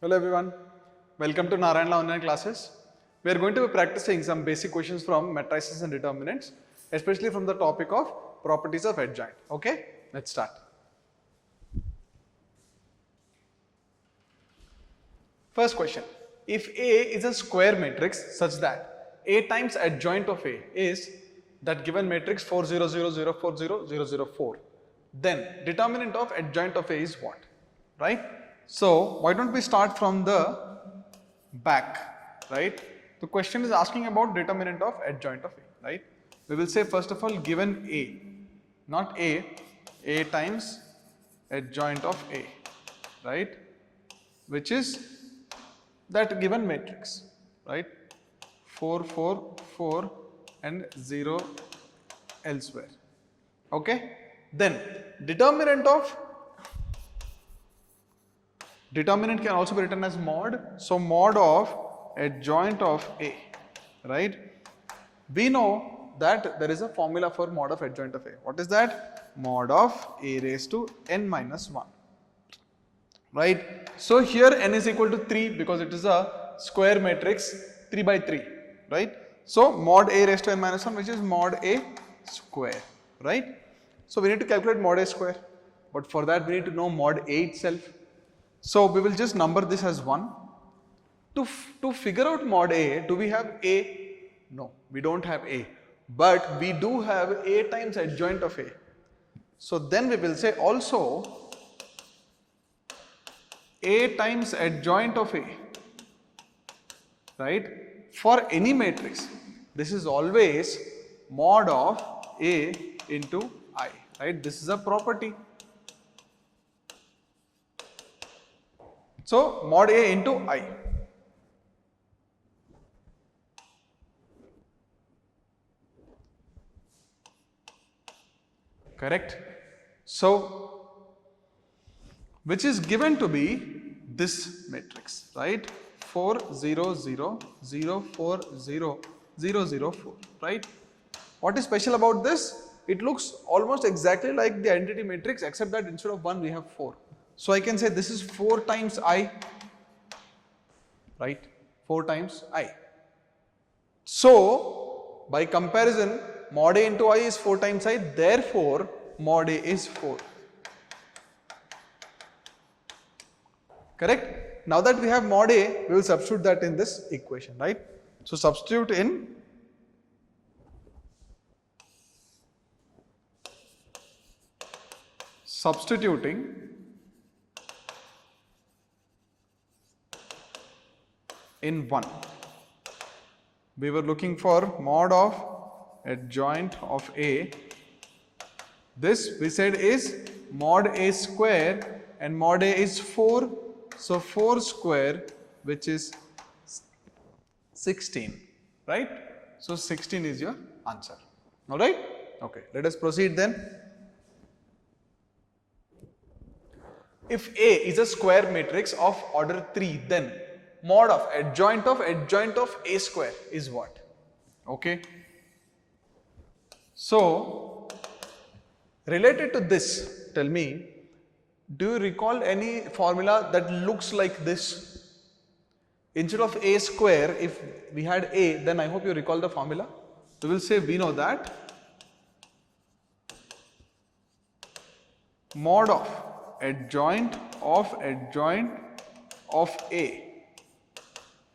Hello everyone, welcome to Narayana online classes. We are going to be practicing some basic questions from matrices and determinants, especially from the topic of properties of adjoint. Okay, let's start. First question, if A is a square matrix such that A times adjoint of A is that given matrix 4 0 0 0 4 0 0 0 4, then determinant of adjoint of A is what? Right? So why don't we start from the back, right? The question is asking about determinant of adjoint of A, right? We will say first of all given A, not A times adjoint of A, right? Which is that given matrix, right? 4 4 4 and 0 elsewhere. Okay? Then determinant can also be written as mod. So mod of adjoint of A, right? We know that there is a formula for mod of adjoint of A. What is that? Mod of A raised to n minus 1. Right? So here n is equal to 3 because it is a square matrix 3 by 3, right? So mod A raised to n minus 1, which is mod A square, right? So we need to calculate mod A square, but for that we need to know mod A itself. So we will just number this as 1. To figure out mod A, do we have A? No, we don't have A, but we do have A times adjoint of A. So then we will say also A times adjoint of A, right? For any matrix, this is always mod of A into I, right? This is a property. So mod A into I. Correct? So which is given to be this matrix, right? 4 0 0 0 4 0 0 0 4, right? What is special about this? It looks almost exactly like the identity matrix except that instead of 1 we have 4. So I can say this is 4 times I, right? 4 times I. So by comparison, mod A into I is 4 times I, therefore mod A is 4. Correct? Now that we have mod A, we will substitute that in this equation, right? So substituting in 1. We were looking for mod of adjoint of A. This we said is mod A square and mod A is 4. So 4 square, which is 16, right? So 16 is your answer. Alright? Okay, let us proceed then. If A is a square matrix of order 3, then mod of adjoint of A square is what? Okay. So related to this, tell me, do you recall any formula that looks like this? Instead of A square, if we had A, then I hope you recall the formula. We will say we know that mod of adjoint of A.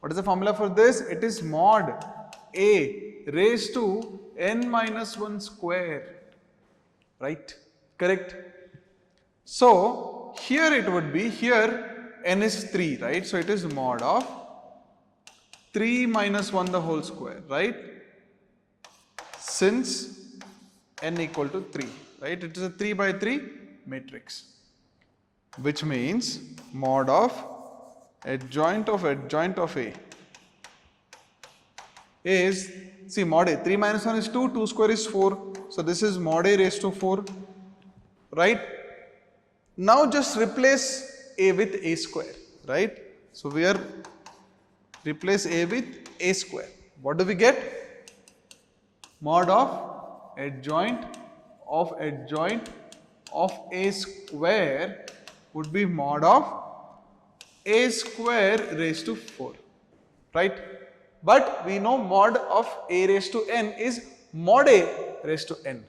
What is the formula for this? It is mod A raised to n minus 1 square, right? Correct? So here it would be, here n is 3, right? So it is mod of 3 minus 1 the whole square, right? Since n equal to 3, right? It is a 3 by 3 matrix, which means mod of adjoint of A is, see mod A, 3 minus 1 is 2, 2 square is 4. So this is mod A raised to 4, right? Now just replace A with A square, right? So we are replace A with A square. What do we get? Mod of adjoint of A square would be mod of a square raised to 4, right? But we know mod of a raised to n is mod a raised to n,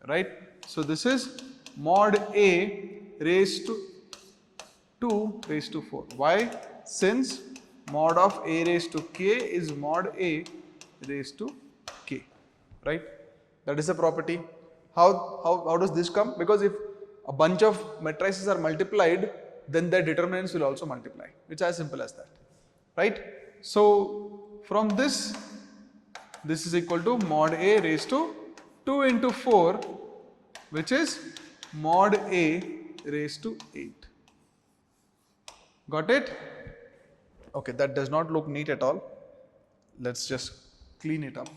right? So this is mod a raised to 2 raised to 4. Why? Since mod of a raised to k is mod a raised to k, right? That is a property. How does this come? Because if a bunch of matrices are multiplied, then their determinants will also multiply. It's as simple as that, right? So from this is equal to mod a raised to 2 into 4, which is mod a raised to 8. Got it? Okay, that does not look neat at all. Let's just clean it up.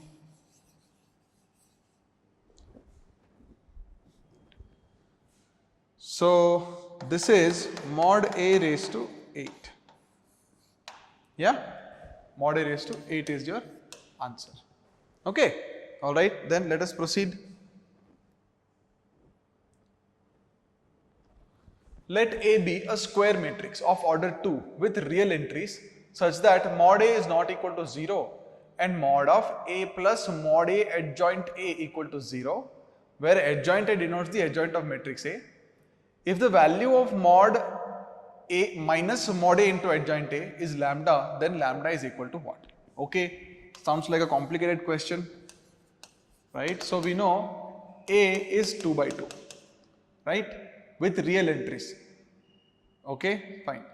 So this is mod a raised to 8. Yeah? Mod a raised to 8 is your answer. Okay? Alright, then let us proceed. Let A be a square matrix of order 2 with real entries such that mod A is not equal to 0 and mod of A plus mod A adjoint A equal to 0, where adjoint A denotes the adjoint of matrix A. If the value of mod A minus mod A into adjoint A is lambda, then lambda is equal to what? Okay, sounds like a complicated question, right? So we know A is 2 by 2, right? With real entries. Okay, fine.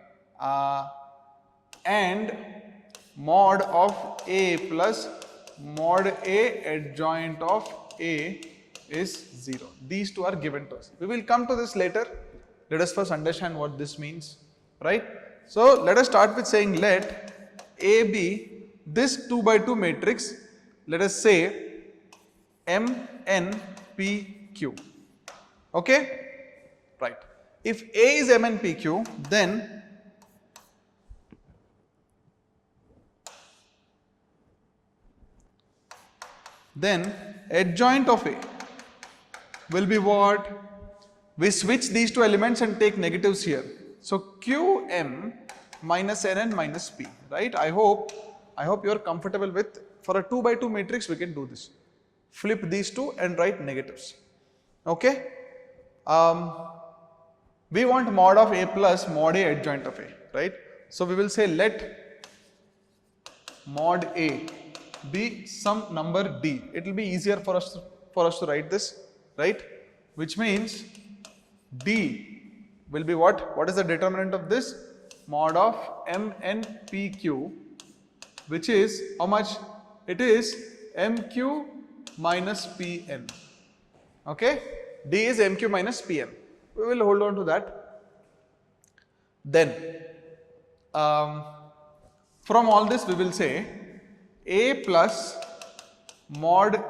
And mod of A plus mod A adjoint of A is 0. These two are given to us. We will come to this later. Let us first understand what this means, right? So let us start with saying let A be this 2 by 2 matrix. Let us say M N P Q. Okay? Right. If A is M N P Q, then adjoint of A will be what? We switch these two elements and take negatives here. So Qm minus Nn minus P, right? I hope you are comfortable with, for a 2 by 2 matrix we can do this. Flip these two and write negatives. Okay? We want mod of A plus mod A adjoint of A, right? So we will say let mod A be some number D. It will be easier for us to write this, right? Which means D will be what? What is the determinant of this? Mod of MNPQ, which is how much? It is MQ minus PN. Okay? D is MQ minus PN. We will hold on to that. Then, from all this we will say A plus mod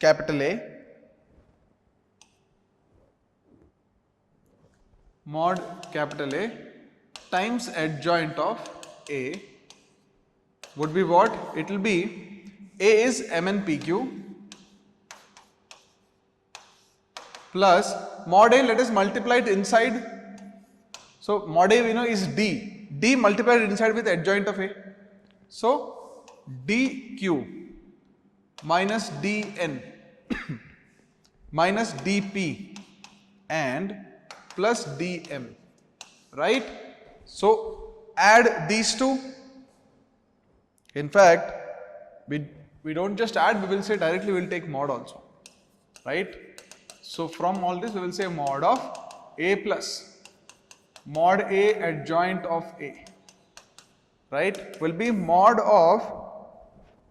capital A times adjoint of A would be what? It will be A is MNPQ plus mod A, let us multiply it inside. So mod A we know is D. D multiplied inside with adjoint of A. So DQ minus DN minus DP and plus DM, right? So add these two. In fact, we don't just add, we will say directly we will take mod also, right? So from all this we will say mod of A plus mod A adjoint of A, right, will be mod of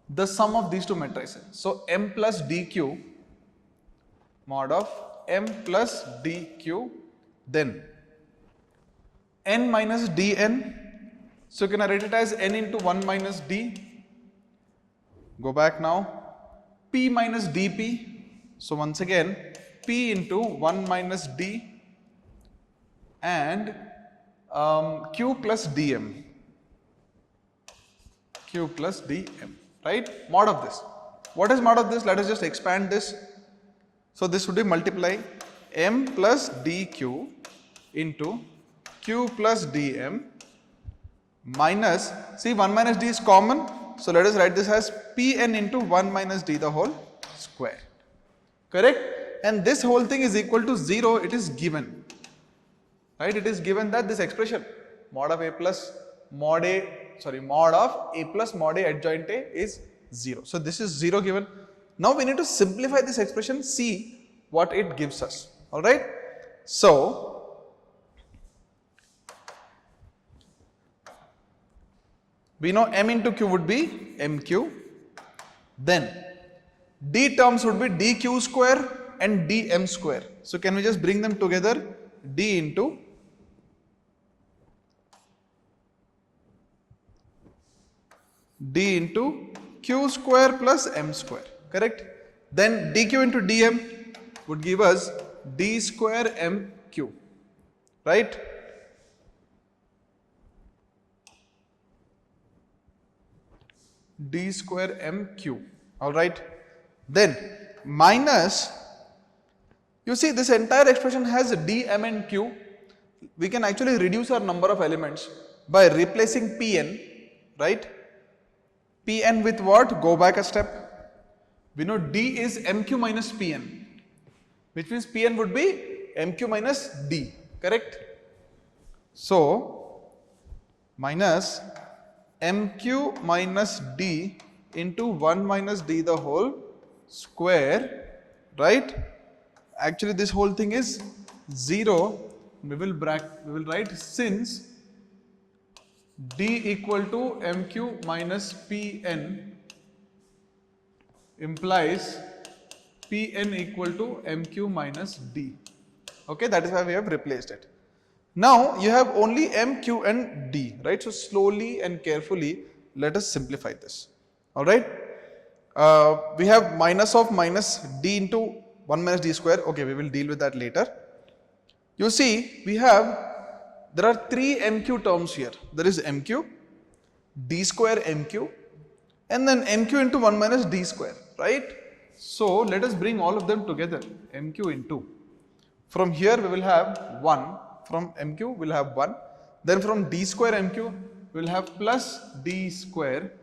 the sum of these two matrices. So M plus DQ, mod of M plus DQ, then N minus Dn. So you can write it as N into 1 minus D. Go back now. P minus Dp. So once again P into 1 minus D and Q plus Dm. Q plus Dm, right? Mod of this. What is mod of this? Let us just expand this. So this would be multiply M plus DQ into q plus dm minus, see 1 minus d is common, so let us write this as Pn into 1 minus d the whole square. Correct? And this whole thing is equal to 0, it is given. Right? It is given that this expression mod of a plus mod of a plus mod a adjoint a is 0. So this is 0 given. Now we need to simplify this expression, see what it gives us. Alright? So we know m into q would be mq, then d terms would be dq square and dm square. So can we just bring them together, d into q square plus m square, correct? Then dq into dm would give us d square mq, right? D square mq, alright. Then minus, you see this entire expression has d, m and q. We can actually reduce our number of elements by replacing Pn, right? Pn with what? Go back a step. We know d is mq minus Pn, which means Pn would be mq minus d, correct? So minus mq minus d into 1 minus d the whole square, right? Actually this whole thing is 0. We will write since d equal to mq minus Pn implies Pn equal to mq minus d. Okay, that is why we have replaced it. Now you have only m, q and d, right? So slowly and carefully let us simplify this. Alright, we have minus of minus d into 1 minus d square. Okay, we will deal with that later. You see, there are 3 mq terms here. There is mq, d square mq, and then mq into 1 minus d square, right? So let us bring all of them together, mq into. From here we will have 1, from mq we will have 1, then from d square mq we will have plus d square,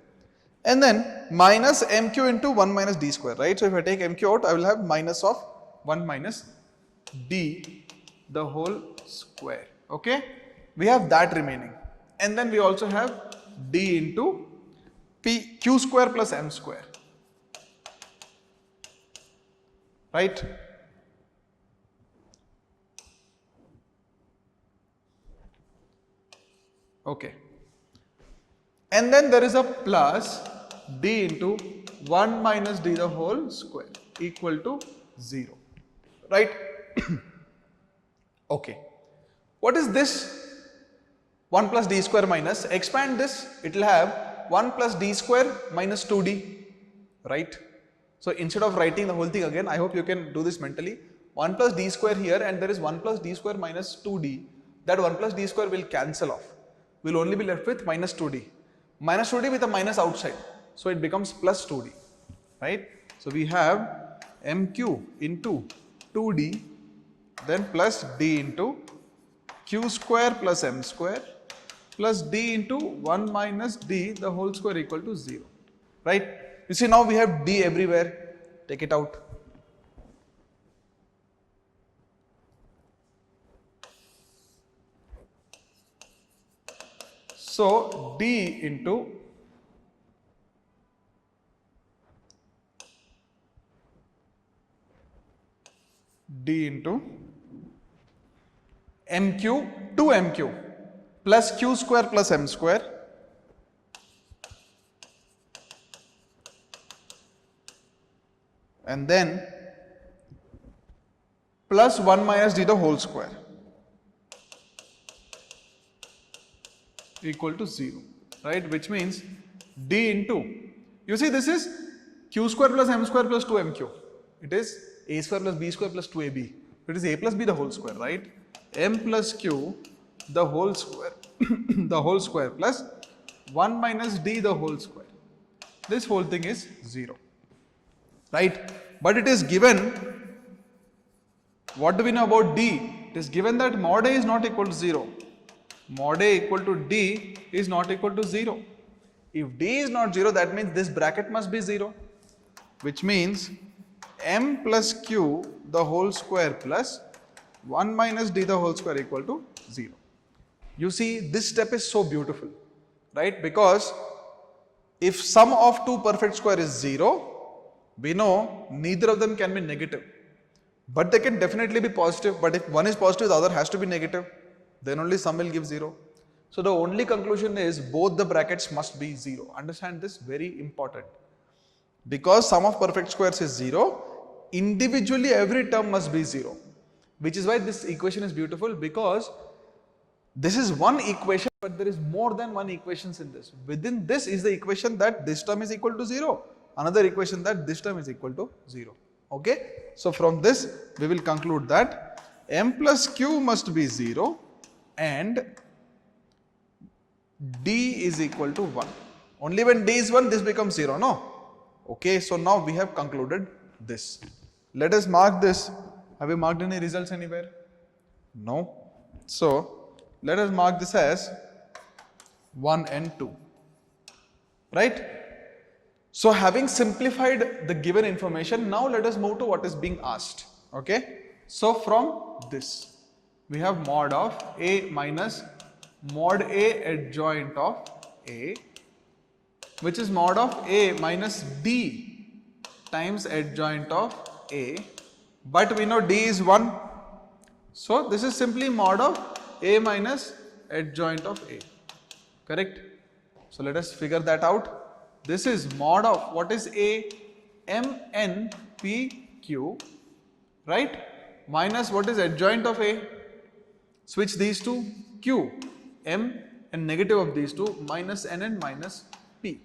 and then minus mq into 1 minus d square, right? So if I take mq out, I will have minus of 1 minus d the whole square, okay? We have that remaining, and then we also have d into q square plus m square, right? Okay, and then there is a plus d into 1 minus d the whole square equal to 0, right? Okay, what is this 1 plus d square minus? Expand this, it will have 1 plus d square minus 2d, right? So instead of writing the whole thing again, I hope you can do this mentally. 1 plus d square here, and there is 1 plus d square minus 2d. That 1 plus d square will cancel off. We will only be left with minus 2d. Minus 2d with a minus outside. So it becomes plus 2d, right? So we have mq into 2d, then plus d into q square plus m square plus d into 1 minus d the whole square equal to 0, right? You see, now we have d everywhere. Take it out. So d into mq to mq plus q square plus m square and then plus 1 minus d the whole square equal to 0, right? Which means d into, you see, this is q square plus m square plus 2mq. It is a square plus b square plus 2ab. It is a plus b the whole square, right? M plus q the whole square the whole square plus 1 minus d the whole square. This whole thing is 0, right? But it is given, what do we know about d? It is given that mod a is not equal to 0. mod A equal to D is not equal to 0. If D is not 0, that means this bracket must be 0, which means M plus Q the whole square plus 1 minus D the whole square equal to 0. You see, this step is so beautiful, right? Because if sum of two perfect square is 0, we know neither of them can be negative. But they can definitely be positive. But if one is positive, the other has to be negative. Then only sum will give 0. So the only conclusion is both the brackets must be 0. Understand this, very important. Because sum of perfect squares is 0, individually every term must be 0. Which is why this equation is beautiful, because this is one equation, but there is more than one equations in this. Within this is the equation that this term is equal to 0. Another equation that this term is equal to 0. Okay. So from this we will conclude that M plus Q must be 0 and D is equal to 1. Only when D is 1 this becomes 0, no? Okay. So now we have concluded this. Let us mark this. Have you marked any results anywhere? No. So let us mark this as 1 and 2, right? So having simplified the given information, now let us move to what is being asked, okay? So from this, we have mod of A minus mod A adjoint of A, which is mod of A minus D times adjoint of A, but we know D is 1. So this is simply mod of A minus adjoint of A, correct? So let us figure that out. This is mod of what is A? M N P Q, right? Minus what is adjoint of A? Switch these two, Q, M, and negative of these two, minus N and minus P.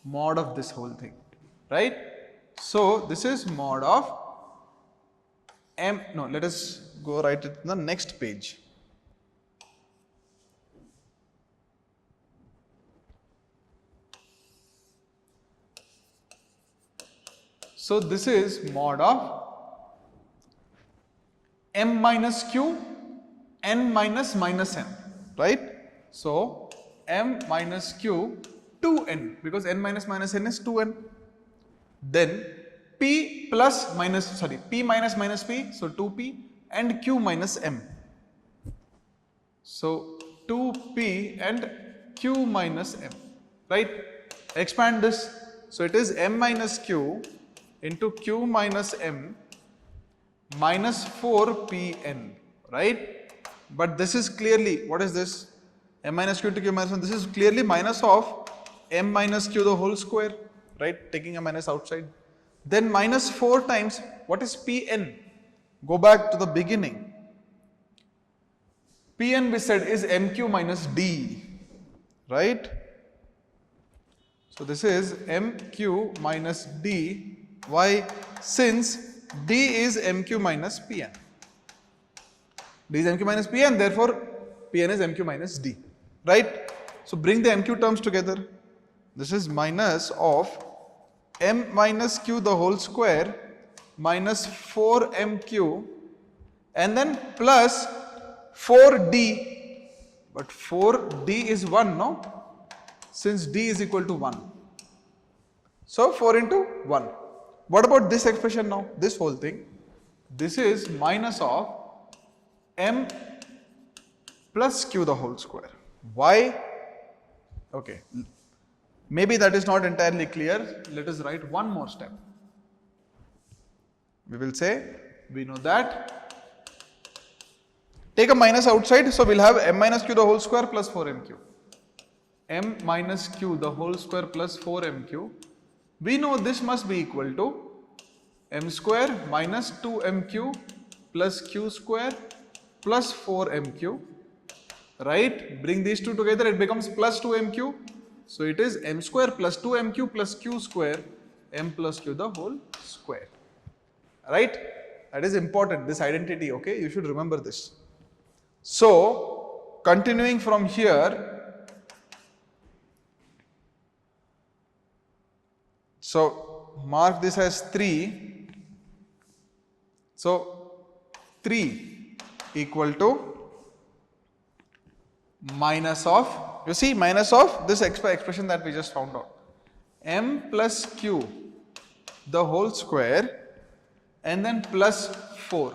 Mod of this whole thing, right? So this is mod of M. No, let us go write it in the next page. So this is mod of M minus Q, N minus minus N, right? So M minus Q 2N, because N minus minus N is 2N. Then P plus minus, sorry, P minus minus P, so 2P, and Q minus M. So 2P and Q minus M, right? Expand this. So it is M minus Q into Q minus M minus 4Pn, right? But this is clearly, what is this? M minus Q to Q minus 1, this is clearly minus of M minus Q the whole square, right? Taking a minus outside. Then minus 4 times, what is Pn? Go back to the beginning. Pn we said is Mq minus D, right? So this is Mq minus D. Why? Since D is Mq minus Pn. D is Mq minus Pn, therefore Pn is Mq minus D, right? So bring the Mq terms together. This is minus of M minus Q the whole square minus 4Mq and then plus 4D, but 4D is 1, no? Since D is equal to 1. So 4 into 1. What about this expression now? This whole thing. This is minus of M plus Q the whole square. Why? Okay. Maybe that is not entirely clear. Let us write one more step. We will say, we know that. Take a minus outside, so we'll have M minus Q the whole square plus 4MQ. M minus Q the whole square plus 4MQ. We know this must be equal to M square minus 2MQ plus Q square plus 4MQ, right? Bring these two together, it becomes plus 2MQ. So it is M square plus 2MQ plus Q square, M plus Q the whole square, right? That is important, this identity, okay? You should remember this. So, continuing from here, so mark this as 3. So 3 equal to minus of, you see, minus of this expression that we just found out, m plus q the whole square and then plus 4.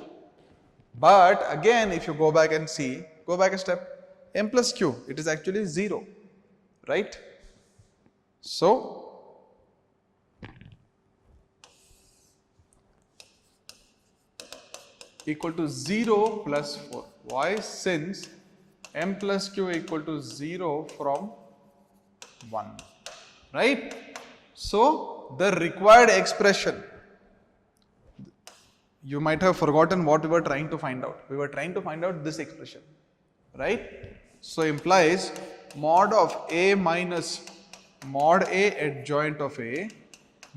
But again, if you go back and see, go back a step, m plus q, it is actually 0, right? So equal to 0 plus 4. Why? Since m plus q equal to 0 from 1, right? So the required expression, you might have forgotten what we were trying to find out. We were trying to find out this expression, right? So implies mod of a minus mod a adjoint of a,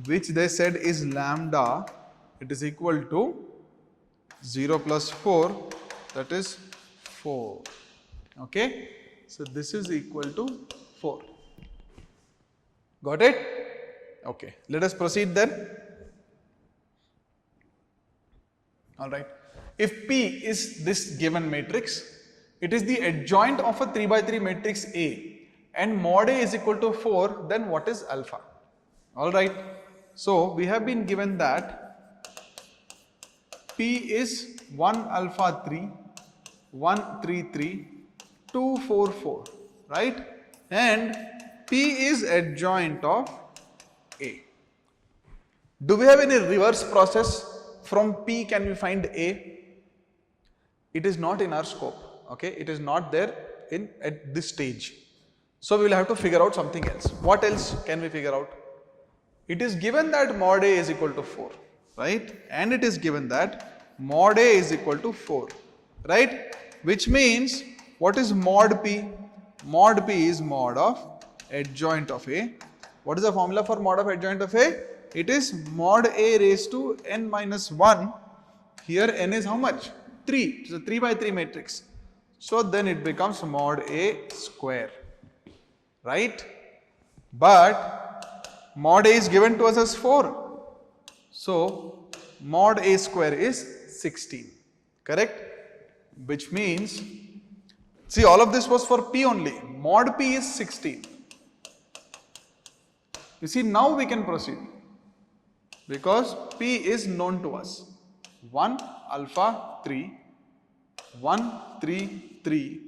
which they said is lambda, it is equal to 0 plus 4, that is 4. Okay, so this is equal to 4. Got it? Okay, let us proceed then. Alright, if P is this given matrix, it is the adjoint of a 3 by 3 matrix A and mod A is equal to 4, then what is alpha? Alright, so we have been given that P is 1 alpha 3, 1 3 3, 2 4 4, right? And P is adjoint of A. Do we have any reverse process? From P can we find A? It is not in our scope, okay? It is not there at this stage. So we will have to figure out something else. What else can we figure out? It is given that mod A is equal to 4, right? And it is given that mod A is equal to 4, right? Which means, what is mod P? Mod P is mod of adjoint of A. What is the formula for mod of adjoint of A? It is mod A raised to n minus 1. Here n is how much? 3. It is a 3 by 3 matrix. So then it becomes mod A square, right? But mod A is given to us as 4. So mod A square is 16, correct? Which means, see, all of this was for P only. Mod P is 16. You see, now we can proceed because P is known to us. 1 alpha 3, 1 3 3,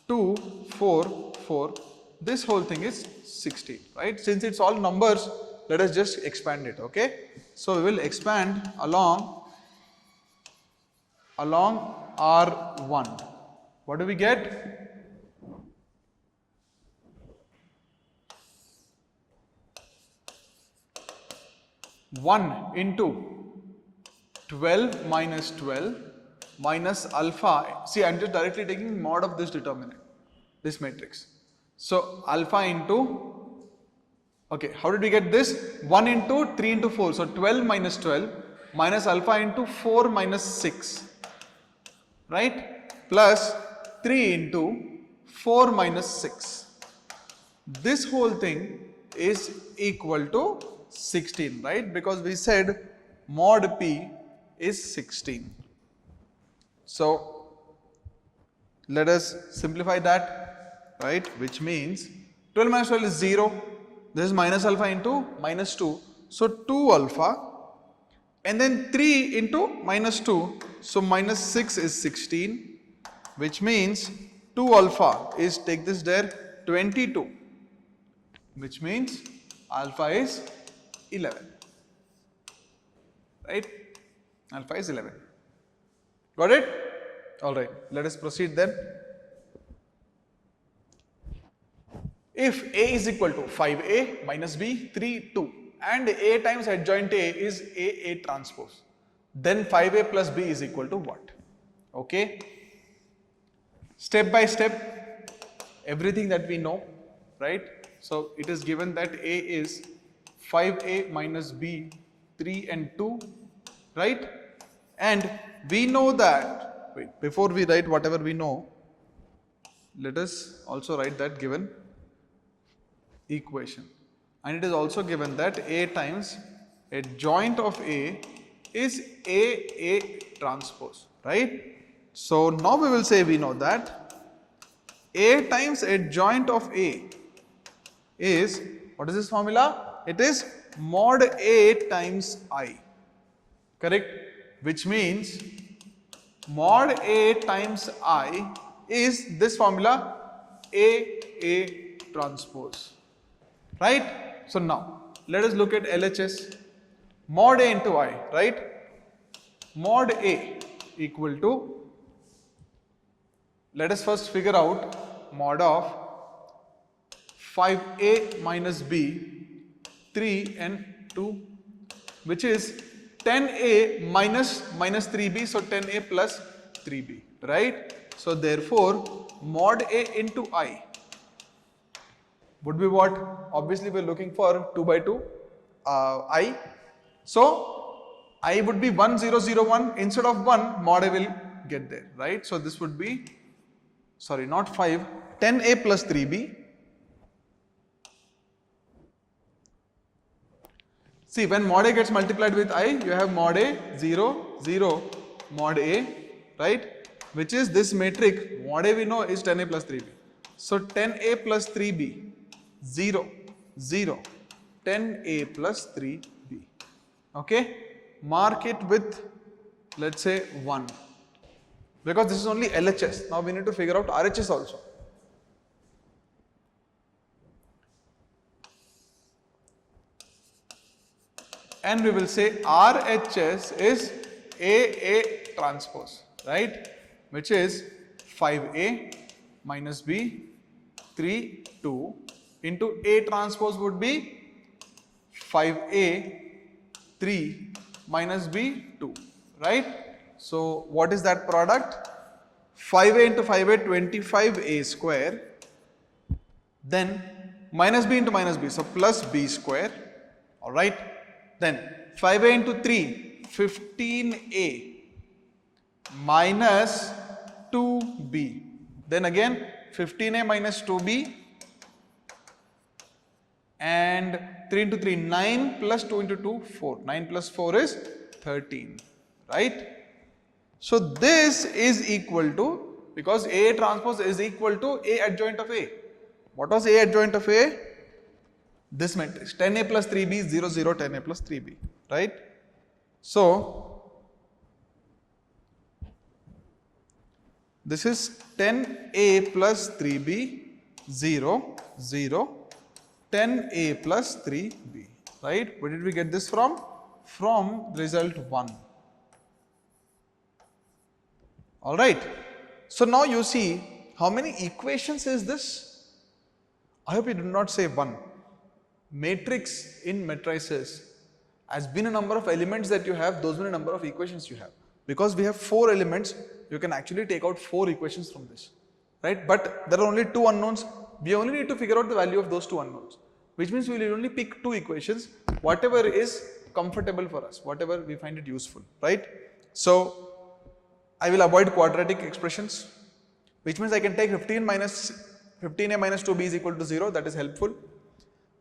2 4 4. This whole thing is 16, right? Since it's all numbers, let us just expand it, okay? So we will expand along R1. What do we get? One into 12 minus 12 minus alpha. See, I am just directly taking mod of this determinant, this matrix. So alpha into, okay, how did we get this? 1 into 3 into 4. So 12 minus 12 minus alpha into 4 minus 6, right? Plus 3 into 4 minus 6. This whole thing is equal to 16, right? Because we said mod P is 16. So let us simplify that, right? Which means 12 minus 12 is 0. This is minus alpha into minus 2. So 2 alpha and then 3 into minus 2. So minus 6 is 16, which means 2 alpha is, take this there, 22, which means alpha is 11, right? Alpha is 11. Got it? Alright, let us proceed then. If A is equal to 5A minus B, 3, 2 and A times adjoint A is A transpose, then 5A plus B is equal to what? Okay? Step by step, everything that we know, right? So it is given that A is 5A minus B, 3 and 2, right? And we know that, wait, before we write whatever we know, let us also write that given equation. And it is also given that A times adjoint of A is A transpose, right? So now we will say we know that A times adjoint of A is, what is this formula? It is mod A times I, correct? Which means mod A times I is this formula A transpose, right? So now let us look at LHS. Mod A into I, right? Mod A equal to, let us first figure out mod of 5A minus B, 3 and 2, which is 10A minus 3B, so 10A plus 3B, right? So therefore, mod A into I would be what? Obviously, we are looking for 2 by 2 I. So I would be 1001, instead of 1, mod A will get there, right? So this would be, sorry, not 5, 10A plus 3B. See, when mod A gets multiplied with I, you have mod A 0, 0, mod A, right? Which is this matrix. Mod A we know is 10A plus 3B. So 10A plus 3B, 0, 0, 10A plus 3B. Okay? Mark it with, let's say, 1. Because this is only LHS. Now we need to figure out RHS also. And we will say RHS is AA transpose, right? Which is 5A minus B, 3, 2 into A transpose would be 5A, 3 minus B, 2, right? So what is that product? 5A into 5A, 25A square, then minus B into minus B, so plus B square, alright. Then 5A into 3, 15A minus 2B. Then again 15A minus 2B, and 3 into 3, 9 plus 2 into 2, 4. 9 plus 4 is 13, right? So this is equal to, because A transpose is equal to A adjoint of A. What was A adjoint of A? This matrix, 10A plus 3B, 0, 0, 10A plus 3B, right? So this is 10A plus 3B, 0, 0, 10A plus 3B, right? Where did we get this from? From result 1. Alright. So now you see, how many equations is this? I hope you did not say 1. Matrix in matrices has been a number of elements that you have, those are the number of equations you have. Because we have 4 elements, you can actually take out 4 equations from this, right? But there are only 2 unknowns. We only need to figure out the value of those 2 unknowns, which means we will only pick 2 equations, whatever is comfortable for us, whatever we find it useful, right? So I will avoid quadratic expressions, which means I can take 15A minus 2B is equal to 0, that is helpful.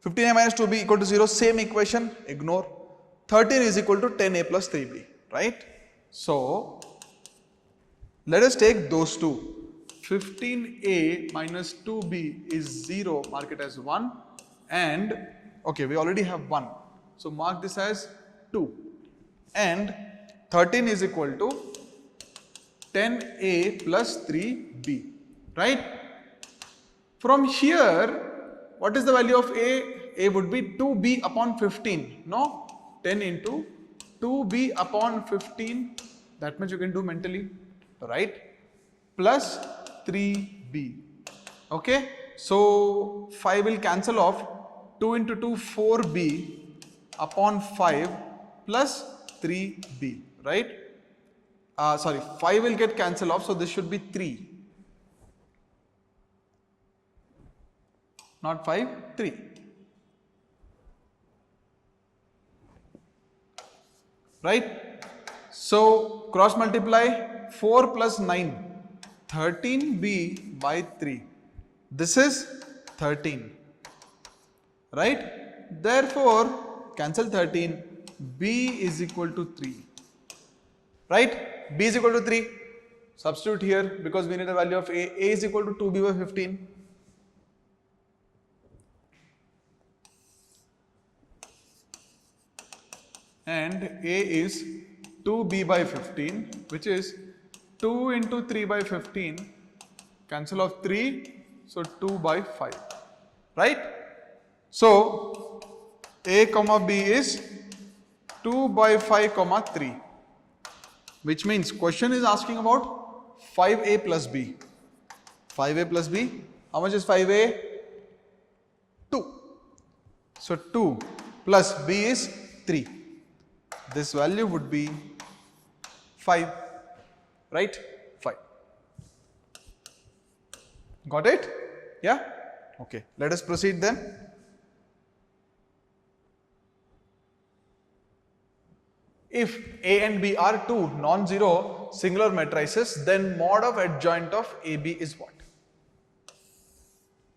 15A minus 2B equal to 0, same equation, ignore. 13 is equal to 10A plus 3B, right? So let us take those two. 15A minus 2B is 0, mark it as 1, and okay, we already have 1, so mark this as 2, and 13 is equal to 10A plus 3B, right? From here, what is the value of A? A would be 2B upon 15, no? 10 into 2B upon 15, that much you can do mentally, right? Plus 3B, okay? So 5 will cancel off, 2 into 2, 4B upon 5 plus 3B, right? Sorry, 5 will get cancelled off, so this should be 3. Not 5, 3. Right? So cross multiply 4 plus 9, 13B by 3. This is 13. Right? Therefore, cancel 13, B is equal to 3. Right? B is equal to 3. Substitute here because we need a value of A. A is equal to 2B by 15. And A is 2B by 15, which is 2 into 3 by 15, cancel off 3, so 2 by 5, right? So, A comma B is 2 by 5 comma 3, which means question is asking about 5A plus B. 5A plus B, how much is 5A? 2. So, 2 plus B is 3. This value would be 5, right? 5. Got it? Yeah? Okay. Let us proceed then. If A and B are two non-zero singular matrices, then mod of adjoint of AB is what?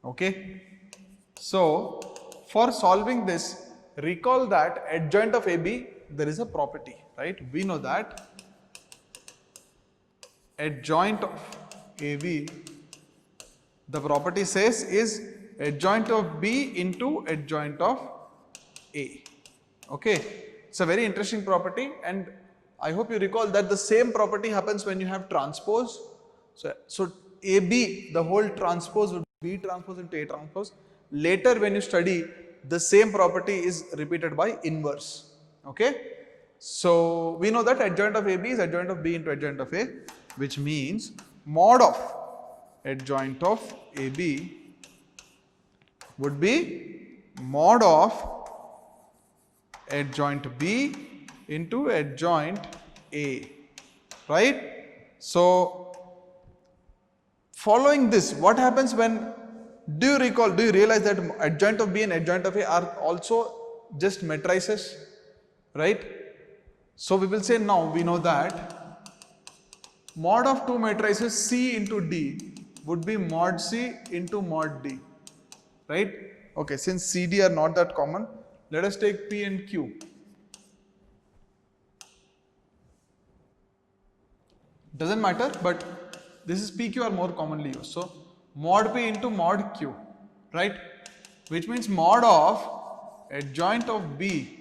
Okay. So, for solving this, recall that adjoint of AB, there is a property, right? We know that adjoint of AB, the property says is adjoint of B into adjoint of A. Okay, it's a very interesting property, and I hope you recall that the same property happens when you have transpose. So AB, the whole transpose would be B transpose into A transpose. Later when you study, the same property is repeated by inverse. Okay, so we know that adjoint of AB is adjoint of B into adjoint of A, which means mod of adjoint of AB would be mod of adjoint B into adjoint A, right? So following this, what happens when, do you realize that adjoint of B and adjoint of A are also just matrices, right? So we will say now we know that mod of two matrices C into D would be mod C into mod D, right? Okay, since CD are not that common, let us take P and Q. Doesn't matter, but this is PQ are more commonly used. So mod P into mod Q, right? Which means mod of adjoint of B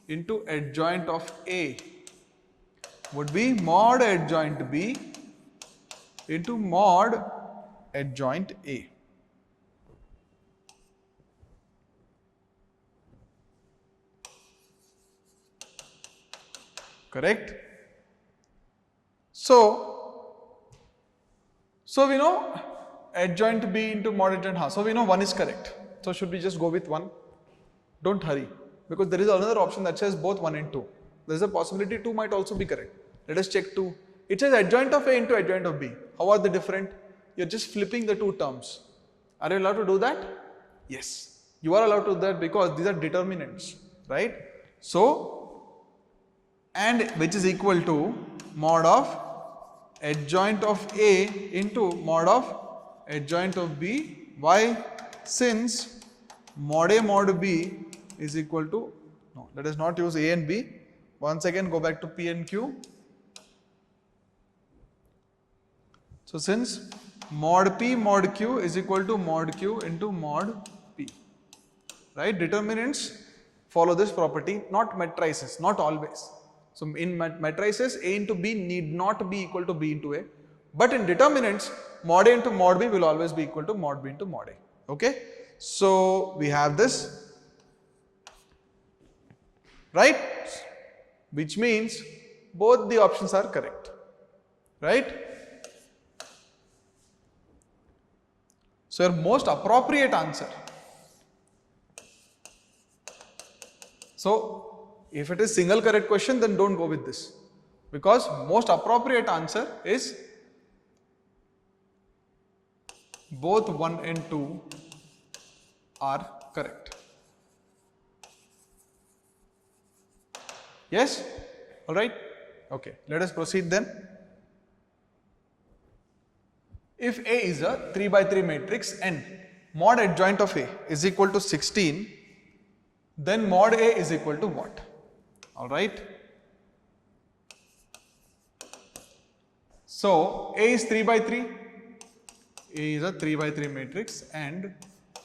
into adjoint of A would be mod adjoint B into mod adjoint A. Correct? So we know adjoint B into mod adjoint A. So we know one is correct. So should we just go with one? Don't hurry, because there is another option that says both 1 and 2. There is a possibility 2 might also be correct. Let us check 2. It says adjoint of A into adjoint of B. How are they different? You are just flipping the two terms. Are you allowed to do that? Yes. You are allowed to do that because these are determinants, right? So, and which is equal to mod of adjoint of A into mod of adjoint of B. Why? Since mod A mod B is equal to, no, let us not use A and B. Once again go back to P and Q. So since mod P mod Q is equal to mod Q into mod P, right? Determinants follow this property, not matrices, not always. So in matrices, A into B need not be equal to B into A, but in determinants, mod A into mod B will always be equal to mod B into mod A. Okay, so we have this, right? Which means both the options are correct, right? So your most appropriate answer. So if it is single correct question, then don't go with this, because most appropriate answer is both 1 and 2 are correct. Yes? Alright? Okay, let us proceed then. If A is a 3 by 3 matrix and mod adjoint of A is equal to 16, then mod A is equal to what? Alright? So A is 3 by 3. A is a 3 by 3 matrix and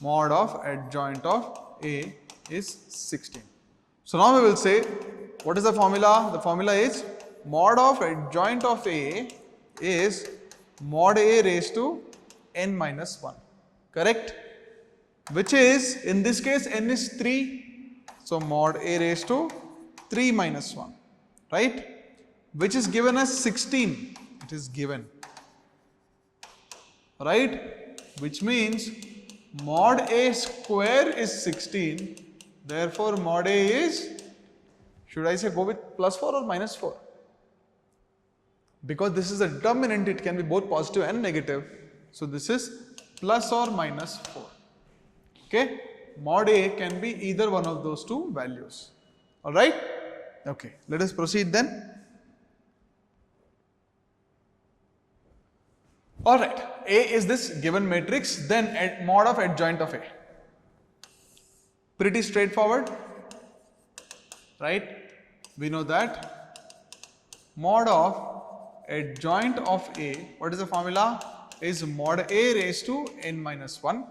mod of adjoint of A is 16. So now we will say, what is the formula? The formula is mod of adjoint of A is mod A raised to n minus 1. Correct? Which is, in this case, n is 3. So mod A raised to 3 minus 1. Right? Which is given as 16. It is given. Right? Which means mod A square is 16. Therefore, mod A is, should I say go with plus 4 or minus 4? Because this is a determinant, it can be both positive and negative. So this is plus or minus 4. Okay? Mod A can be either one of those two values. Alright? Okay. Let us proceed then. Alright. A is this given matrix, then mod of adjoint of A. Pretty straightforward. Right? We know that mod of adjoint of A, what is the formula? Is mod A raised to n minus 1.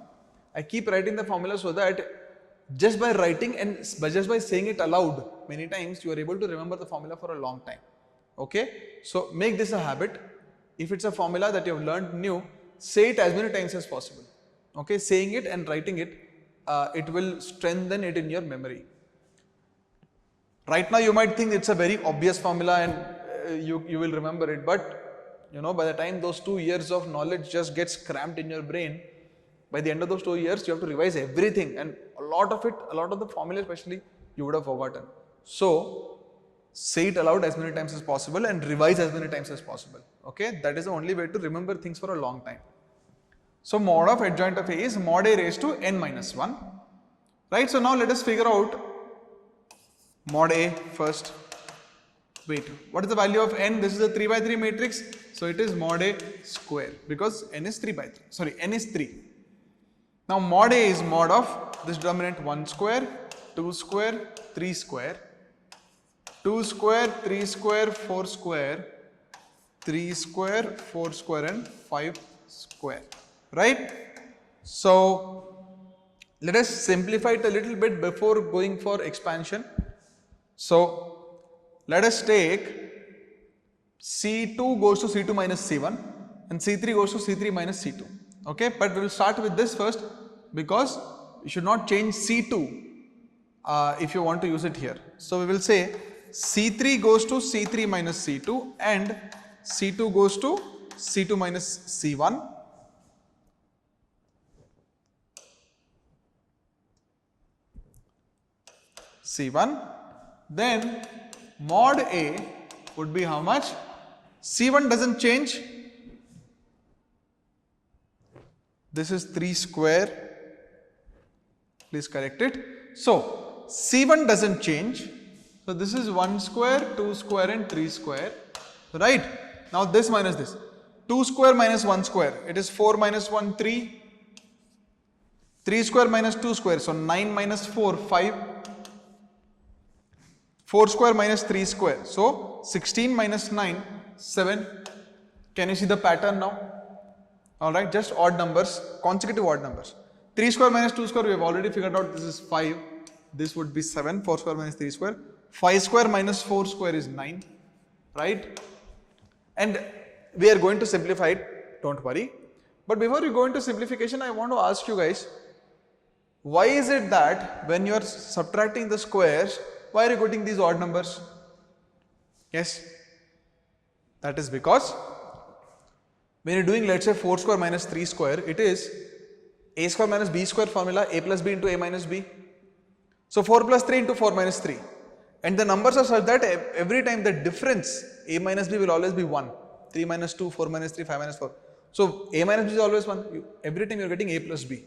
I keep writing the formula so that just by writing and just by saying it aloud many times, you are able to remember the formula for a long time. Okay? So make this a habit. If it's a formula that you have learned new, say it as many times as possible. Okay? Saying it and writing it, it will strengthen it in your memory. Right now you might think it's a very obvious formula and you will remember it, but you know, by the time those 2 years of knowledge just gets cramped in your brain, by the end of those 2 years you have to revise everything, and a lot of the formula especially, you would have forgotten. So say it aloud as many times as possible and revise as many times as possible. Okay, that is the only way to remember things for a long time. So mod of adjoint of A is mod A raised to n minus 1. Right, so now let us figure out mod A first. Wait, what is the value of n? This is a 3 by 3 matrix, so it is mod A square because n is 3 by 3. Sorry, n is 3. Now mod A is mod of this determinant 1 square, 2 square, 3 square, 2 square, 3 square, 4 square, 3 square, 4 square and 5 square. Right? So let us simplify it a little bit before going for expansion. So let us take C2 goes to C2 minus C1 and C3 goes to C3 minus C2. Okay, but we will start with this first because you should not change C2 if you want to use it here. So we will say C3 goes to C3 minus C2 and C2 goes to C2 minus C1. C1. Then mod A would be how much? C1 doesn't change. This is 3 square. Please correct it. So C1 doesn't change. So this is 1 square, 2 square and 3 square. Right? Now this minus this. 2 square minus 1 square. It is 4 minus 1, 3. 3 square minus 2 square. So 9 minus 4, 5. 4 square minus 3 square. So 16 minus 9, 7. Can you see the pattern now? Alright, just odd numbers, consecutive odd numbers. 3 square minus 2 square, we have already figured out this is 5. This would be 7. 4 square minus 3 square. 5 square minus 4 square is 9. Right? And we are going to simplify it, don't worry. But before we go into simplification, I want to ask you guys, why is it that when you are subtracting the squares, why are you getting these odd numbers? Yes, that is because when you are doing, let's say 4 square minus 3 square, it is a square minus b square formula, a plus b into a minus b. So 4 plus 3 into 4 minus 3. And the numbers are such that every time the difference a minus b will always be 1. 3 minus 2, 4 minus 3, 5 minus 4. So a minus b is always 1. Every time you are getting a plus b.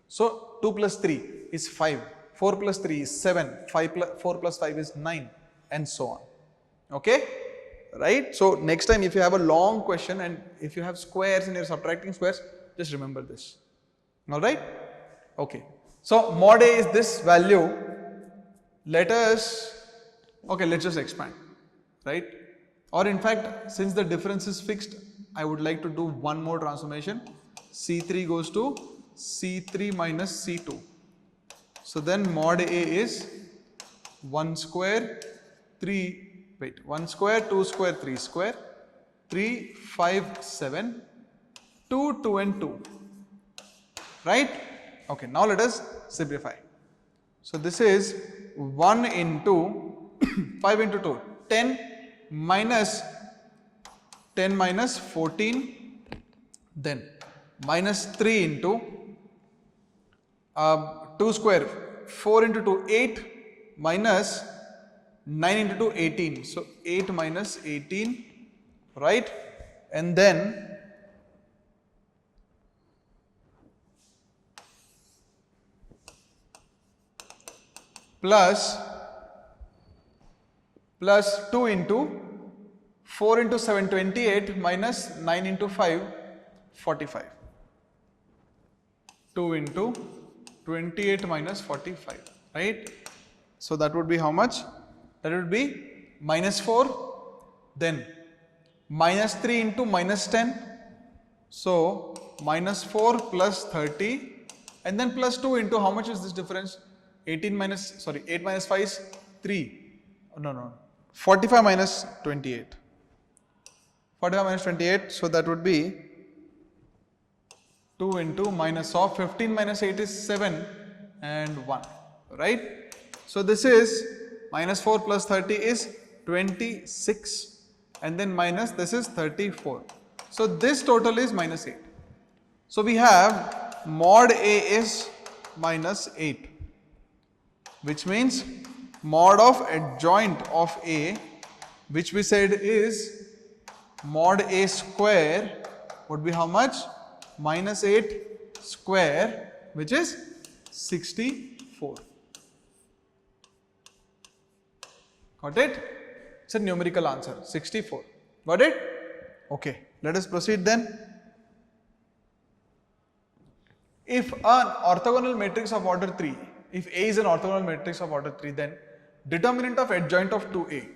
So 2 plus 3 is 5. 4 plus 3 is 7, 4 plus 5 is 9 and so on. Okay? Right? So next time if you have a long question and if you have squares and you are subtracting squares, just remember this. Alright? Okay. So mod A is this value. Let's just expand. Right? Or in fact, since the difference is fixed, I would like to do one more transformation. C3 goes to C3 minus C2. So then mod A is 1 square 1 square 2 square 3 square 3 5 7 2 2 and 2, right? Okay, now let us simplify. So this is 1 into 5 into 2, 10 minus 14, then minus 3 into 2 square, 4 into 2, 8, minus 9 into 2, 18. So 8 minus 18, right? And then plus 2 into 4 into 7, 28, minus 9 into 5, 45. 2 into 28 minus 45, right? So that would be how much? That would be minus 4, then minus 3 into minus 10. So minus 4 plus 30, and then plus 2 into how much is this difference? 8 minus 5 is 3. No. 45 minus 28. 45 minus 28, so that would be 2 into minus of 15 minus 8 is 7 and 1, right? So this is minus 4 plus 30 is 26, and then minus this is 34. So this total is minus 8. So we have mod A is minus 8, which means mod of adjoint of A, which we said is mod A square, would be how much? Minus 8 square, which is 64. Got it? It's a numerical answer, 64. Got it? Okay, let us proceed then. If an orthogonal matrix of order 3, if A is an orthogonal matrix of order 3, then determinant of adjoint of 2A.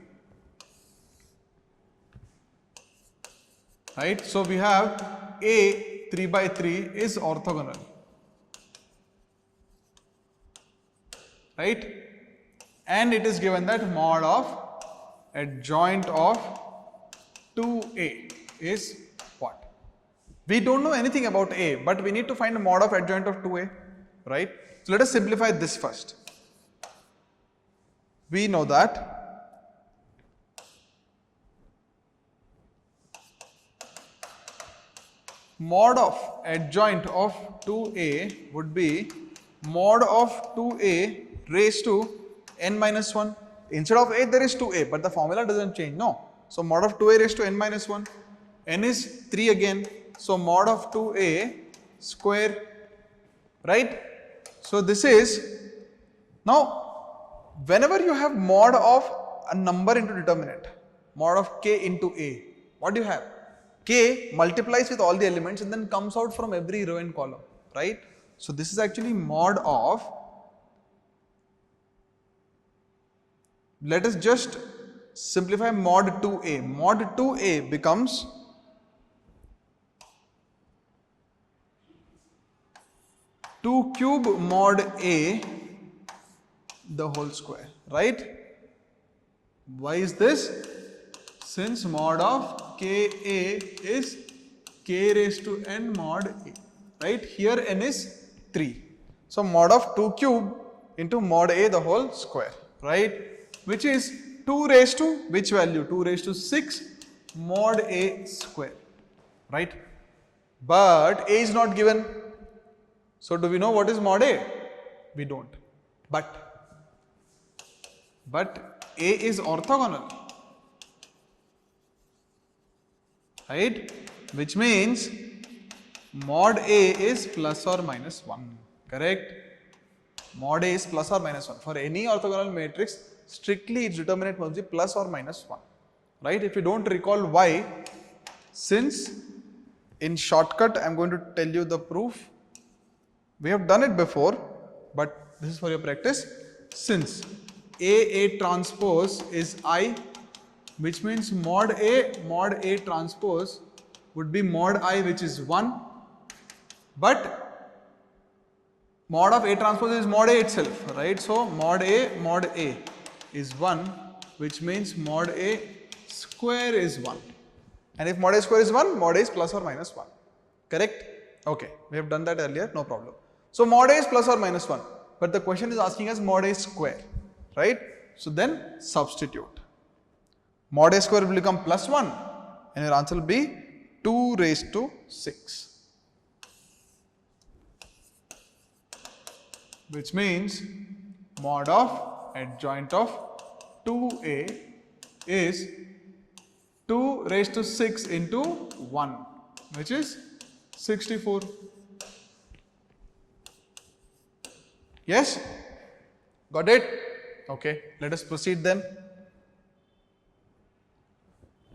Right? So we have A 3 by 3 is orthogonal. Right? And it is given that mod of adjoint of 2A is what? We don't know anything about A, but we need to find a mod of adjoint of 2A, right? So let us simplify this first. We know that mod of adjoint of 2A would be mod of 2A raised to n minus 1. Instead of A there is 2A, but the formula doesn't change, no. So mod of 2A raised to n minus 1. N is 3 again, so mod of 2A square, right? So this is, now whenever you have mod of a number into determinant, mod of k into A, what do you have? K multiplies with all the elements and then comes out from every row and column, right? So this is actually mod of, let us just simplify mod 2A. Mod 2A becomes two cube mod A the whole square, right? Why is this? Since mod of Ka is k raised to n mod A, right? Here n is 3. So mod of 2 cube into mod A the whole square, right? Which is 2 raised to which value? 2 raised to 6 mod A square, right? But A is not given. So do we know what is mod A? We don't. But A is orthogonal, right? Which means mod A is plus or minus 1, correct? Mod A is plus or minus 1. For any orthogonal matrix, strictly its determinant must be plus or minus 1, right? If you don't recall why, since in shortcut I am going to tell you the proof. We have done it before, but this is for your practice. Since A transpose is I, which means mod A transpose would be mod I, which is 1, but mod of A transpose is mod A itself, right? So mod A is 1, which means mod A square is 1. And if mod A square is 1, mod A is plus or minus 1. Correct? Okay, we have done that earlier, no problem. So mod A is plus or minus 1, but the question is asking us mod A square, right? So then substitute. Mod A square will become plus 1 and your answer will be 2 raised to 6. Which means mod of adjoint of 2A is 2 raised to 6 into 1, which is 64. Yes? Got it? Okay, let us proceed then.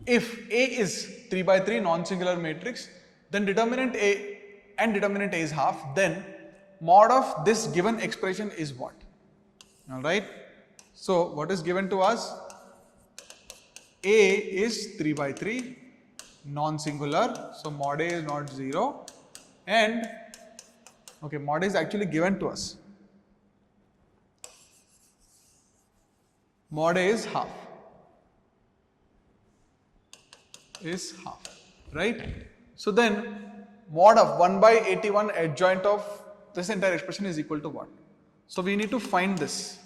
If A is 3 by 3 non-singular matrix, then determinant A and determinant A is half, then mod of this given expression is what? Alright. So what is given to us? A is 3 by 3 non-singular, so mod A is not 0, and okay, mod A is actually given to us. Mod A is half. Right? So then mod of 1 by 81 adjoint of this entire expression is equal to what? So we need to find this.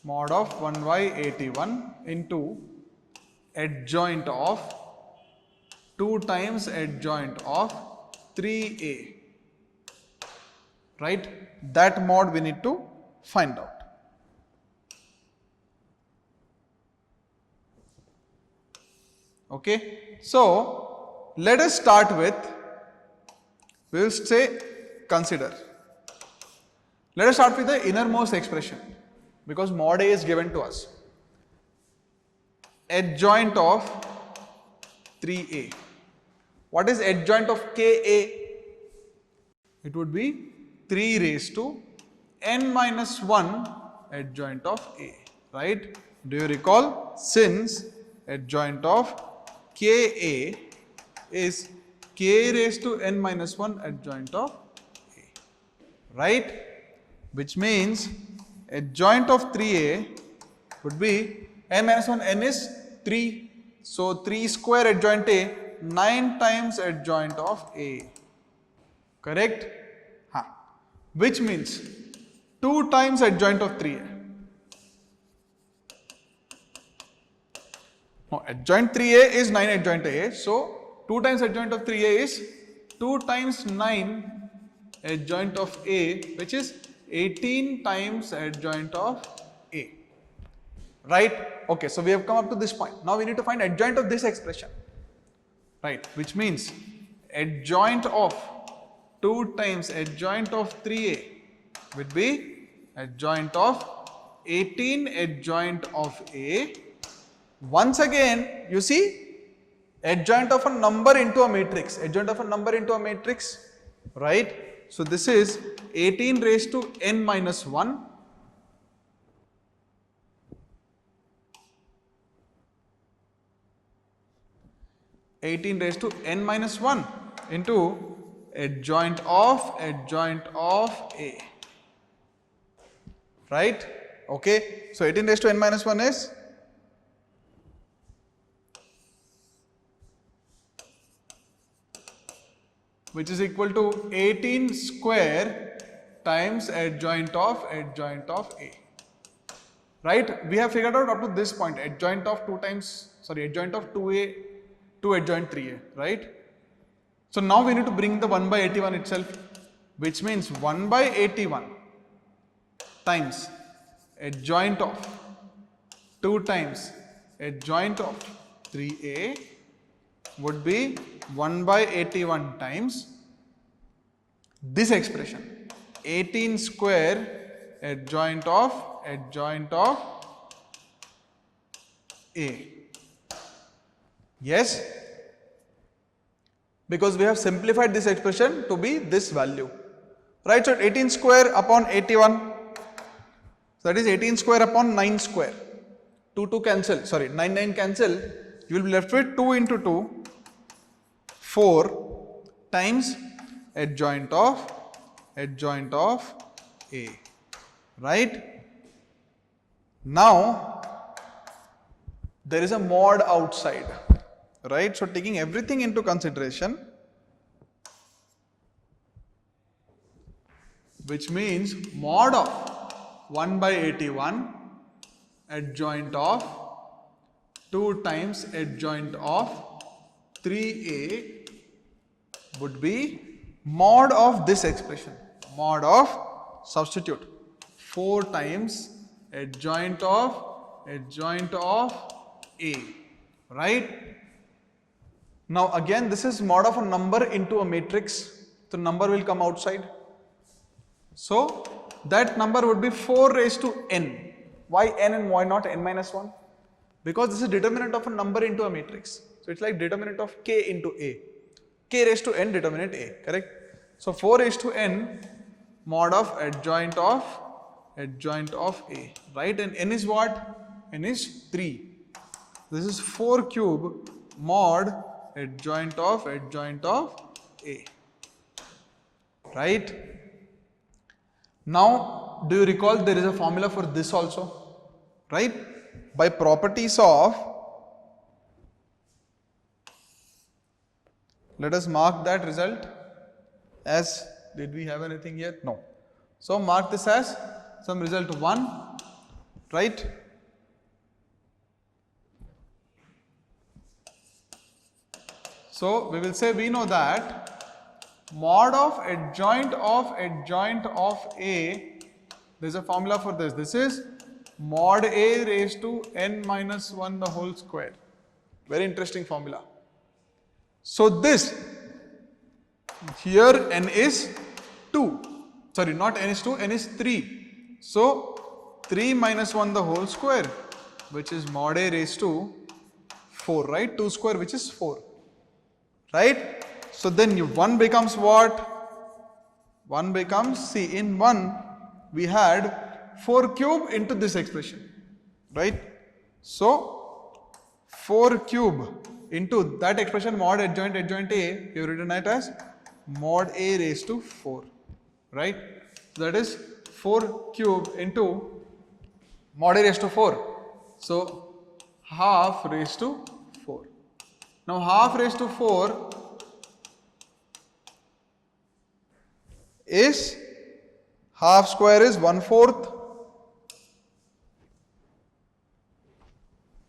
Mod of 1 by 81 into adjoint of 2 times adjoint of 3A. Right? That mod we need to find out. Okay, so let us start with, we will say consider. Let us start with the innermost expression because mod A is given to us. Adjoint of 3A. What is adjoint of KA? It would be 3 raised to n minus 1 adjoint of A, right? Do you recall? Since adjoint of KA is K raised to n minus 1 adjoint of A, right? Which means adjoint of 3A would be n minus 1, n is 3. So 3 square adjoint A, 9 times adjoint of A. Correct? Which means 2 times adjoint of 3A. No, adjoint 3A is 9 adjoint A. So 2 times adjoint of 3A is 2 times 9 adjoint of A, which is 18 times adjoint of A. Right? Okay, so we have come up to this point. Now we need to find adjoint of this expression. Right? Which means adjoint of 2 times adjoint of 3A would be adjoint of 18 adjoint of A. Once again, you see, adjoint of a number into a matrix, adjoint of a number into a matrix, right? So this is 18 raised to n minus 1. Into adjoint of A, right? Okay, so 18 raised to n minus 1 is which is equal to 18 square times adjoint of A. Right? We have figured out up to this point adjoint of adjoint of 2A to adjoint 3A, right? So now we need to bring the 1 by 81 itself, which means 1 by 81 times adjoint of 2 times adjoint of 3A would be 1 by 81 times this expression 18 square adjoint of A. Yes, because we have simplified this expression to be this value, right? So 18 square upon 81, so that is 18 square upon 9 square. 2 cancel, 9 cancel, you will be left with 2 into 2, 4 times adjoint of A, right? Now there is a mod outside, right? So taking everything into consideration, which means mod of 1 by 81 adjoint of 2 times adjoint of 3A would be mod of this expression, mod of, substitute 4 times adjoint of A, right? Now again this is mod of a number into a matrix, the number will come outside. So that number would be 4 raised to n. Why n and why not n minus 1? Because this is determinant of a number into a matrix. So it's like determinant of k into A. K raised to n determinant A, correct? So 4 raised to n mod of adjoint of A, right? And n is what? N is 3. This is 4 cube mod adjoint of A, right? Now, do you recall there is a formula for this also, right? By properties of, let us mark that result as, did we have anything here? No. So mark this as some result 1, right? So we will say we know that mod of adjoint of A, there is a formula for this. This is mod A raised to n minus 1 the whole square. Very interesting formula. So this, here n is 2, sorry, not n is 2, n is 3. So 3 minus 1 the whole square, which is mod A raised to 4, right? 2 square, which is 4, right? So then 1 becomes what? 1 becomes, see, in 1 we had 4 cube into this expression, right? So 4 cube into that expression mod adjoint A, you have written it as mod A raised to 4, right? That is 4 cube into mod A raised to 4. So half raised to 4. Now half raised to 4 is, half square is 1/4,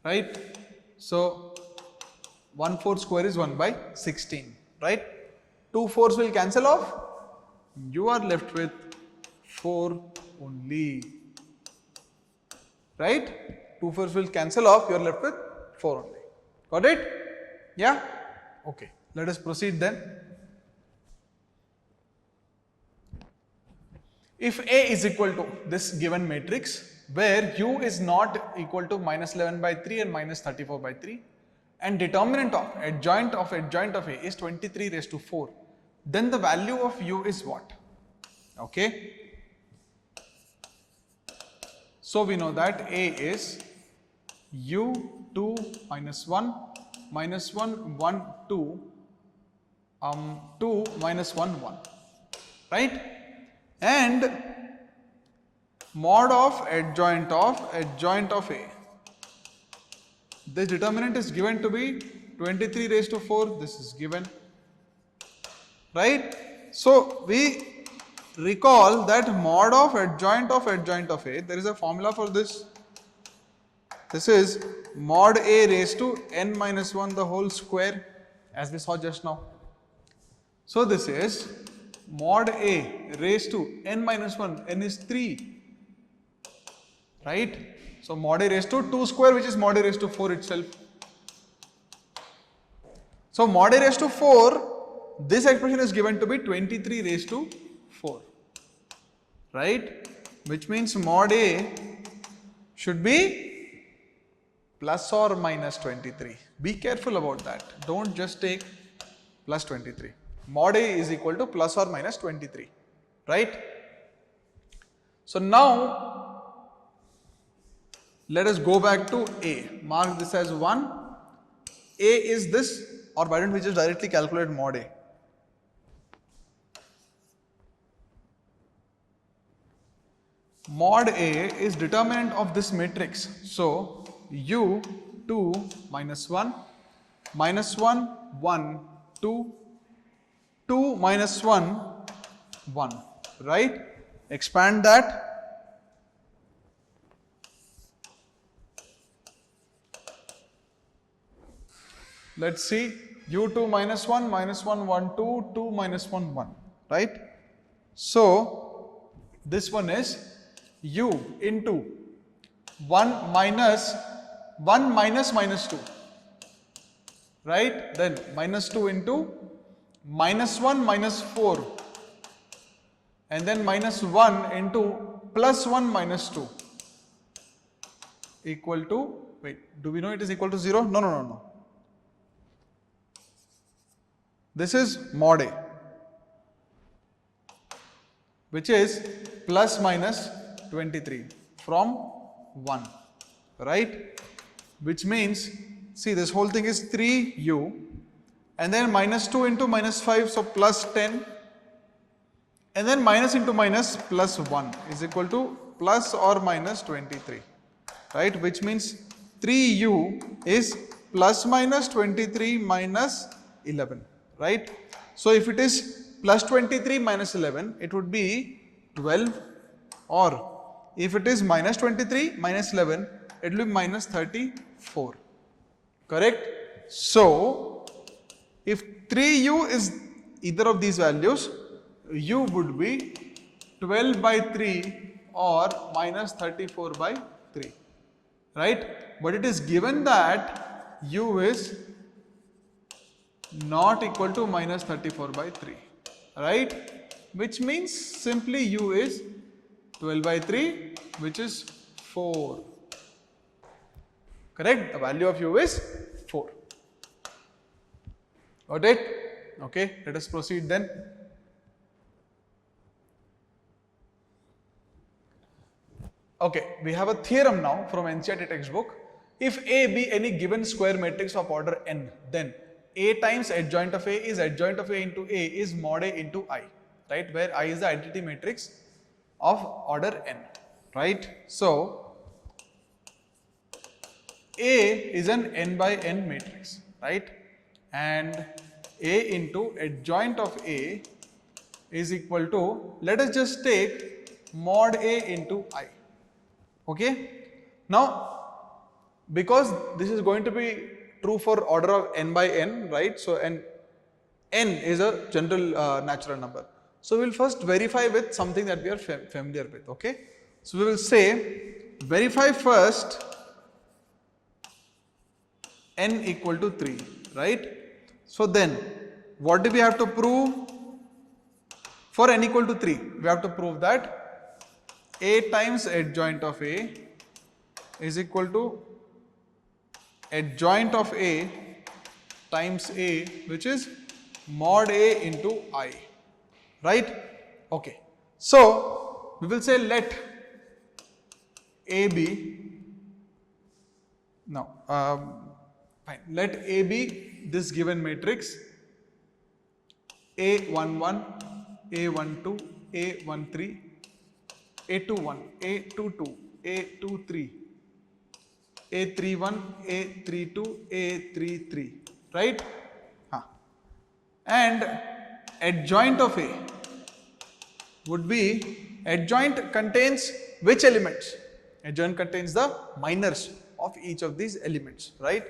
right? So 1/4 square is 1 by 16, right? 2 4s will cancel off, you are left with 4 only, right? 2 4s will cancel off, you are left with 4 only. Got it? Yeah? Okay, let us proceed then. If A is equal to this given matrix, where U is not equal to minus 11 by 3 and minus 34 by 3, and determinant of adjoint of A is 23 raised to 4, then the value of U is what? Okay. So we know that A is U2 minus 1, 1, 2, 2 minus 1, 1, right? And mod of adjoint of A. This determinant is given to be 23 raised to 4, this is given, right? So we recall that mod of adjoint of A, there is a formula for this. This is mod A raised to n minus 1 the whole square, as we saw just now. So this is mod A raised to n minus 1, n is 3, right? So mod A raised to 2 square, which is mod A raised to 4 itself. So mod A raised to 4, this expression is given to be 23 raised to 4, right? Which means mod A should be plus or minus 23. Be careful about that. Don't just take plus 23. Mod A is equal to plus or minus 23, right? So now let us go back to A. Mark this as 1. A is this or why don't we just directly calculate mod A? Mod A is determinant of this matrix. So U2 minus 1, minus 1, 1, 2, 2 minus 1, 1, right? Expand that. Let's see, U2 minus 1, minus 1, 1, 2, 2 minus 1, 1, right? So this one is U into 1 minus minus 2, right? Then minus 2 into minus 1 minus 4, and then minus 1 into plus 1 minus 2 equal to, wait, do we know it is equal to 0? No, no, no, no. This is mod A, which is plus minus 23 from 1, right? Which means, see, this whole thing is 3U, and then minus 2 into minus 5, so plus 10, and then minus into minus plus 1 is equal to plus or minus 23, right? Which means 3U is plus minus 23 minus 11, right? So if it is plus 23 minus 11, it would be 12, or if it is minus 23 minus 11, it will be minus 34, correct? So if 3U is either of these values, U would be 12 by 3 or minus 34 by 3, right? But it is given that U is not equal to minus 34 by 3, right? Which means simply U is 12 by 3, which is 4, correct? The value of U is 4. Got it? Okay, let us proceed then. Okay, we have a theorem now from NCERT textbook. If A be any given square matrix of order n, then A times adjoint of A is adjoint of A into A is mod A into I, right? Where I is the identity matrix of order n, right? So A is an n by n matrix, right? And A into adjoint of A is equal to, let us just take mod A into I, okay? Now, because this is going to be true for order of n by n, right? So n is a general natural number. So we will first verify with something that we are familiar with, okay? So we will say verify first n equal to 3, right? So then what do we have to prove? For n equal to 3, we have to prove that A times adjoint of A is equal to adjoint of A times A, which is mod A into I, right? Okay. So we will say let A be, no, fine, let A be this given matrix A11, A12, A13, A21, A22, A23, A31, A32, A33, right? And adjoint of A would be, adjoint contains which elements? Adjoint contains the minors of each of these elements, right?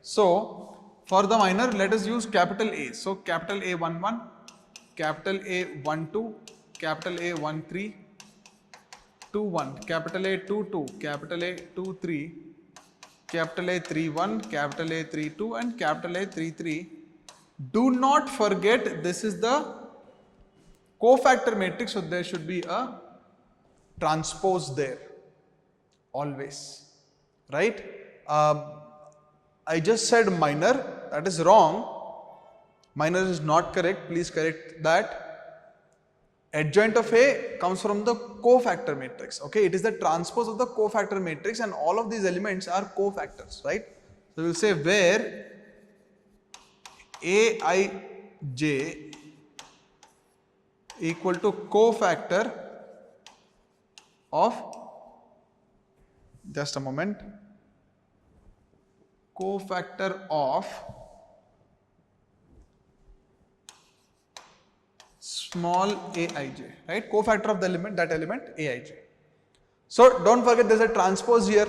So for the minor, let us use capital A. So capital A11, capital A12, capital A13, 21, capital A22, capital A23, capital A31, capital A32 and capital A33. Do not forget this is the cofactor matrix, so there should be a transpose there always, right? I just said minor, that is wrong. Minor is not correct, please correct that. Adjoint of A comes from the cofactor matrix, okay? It is the transpose of the cofactor matrix and all of these elements are cofactors, right? So we will say where Aij equal to cofactor of, just a moment, cofactor of small aij, right? Cofactor of the element, that element aij. So don't forget there's a transpose here.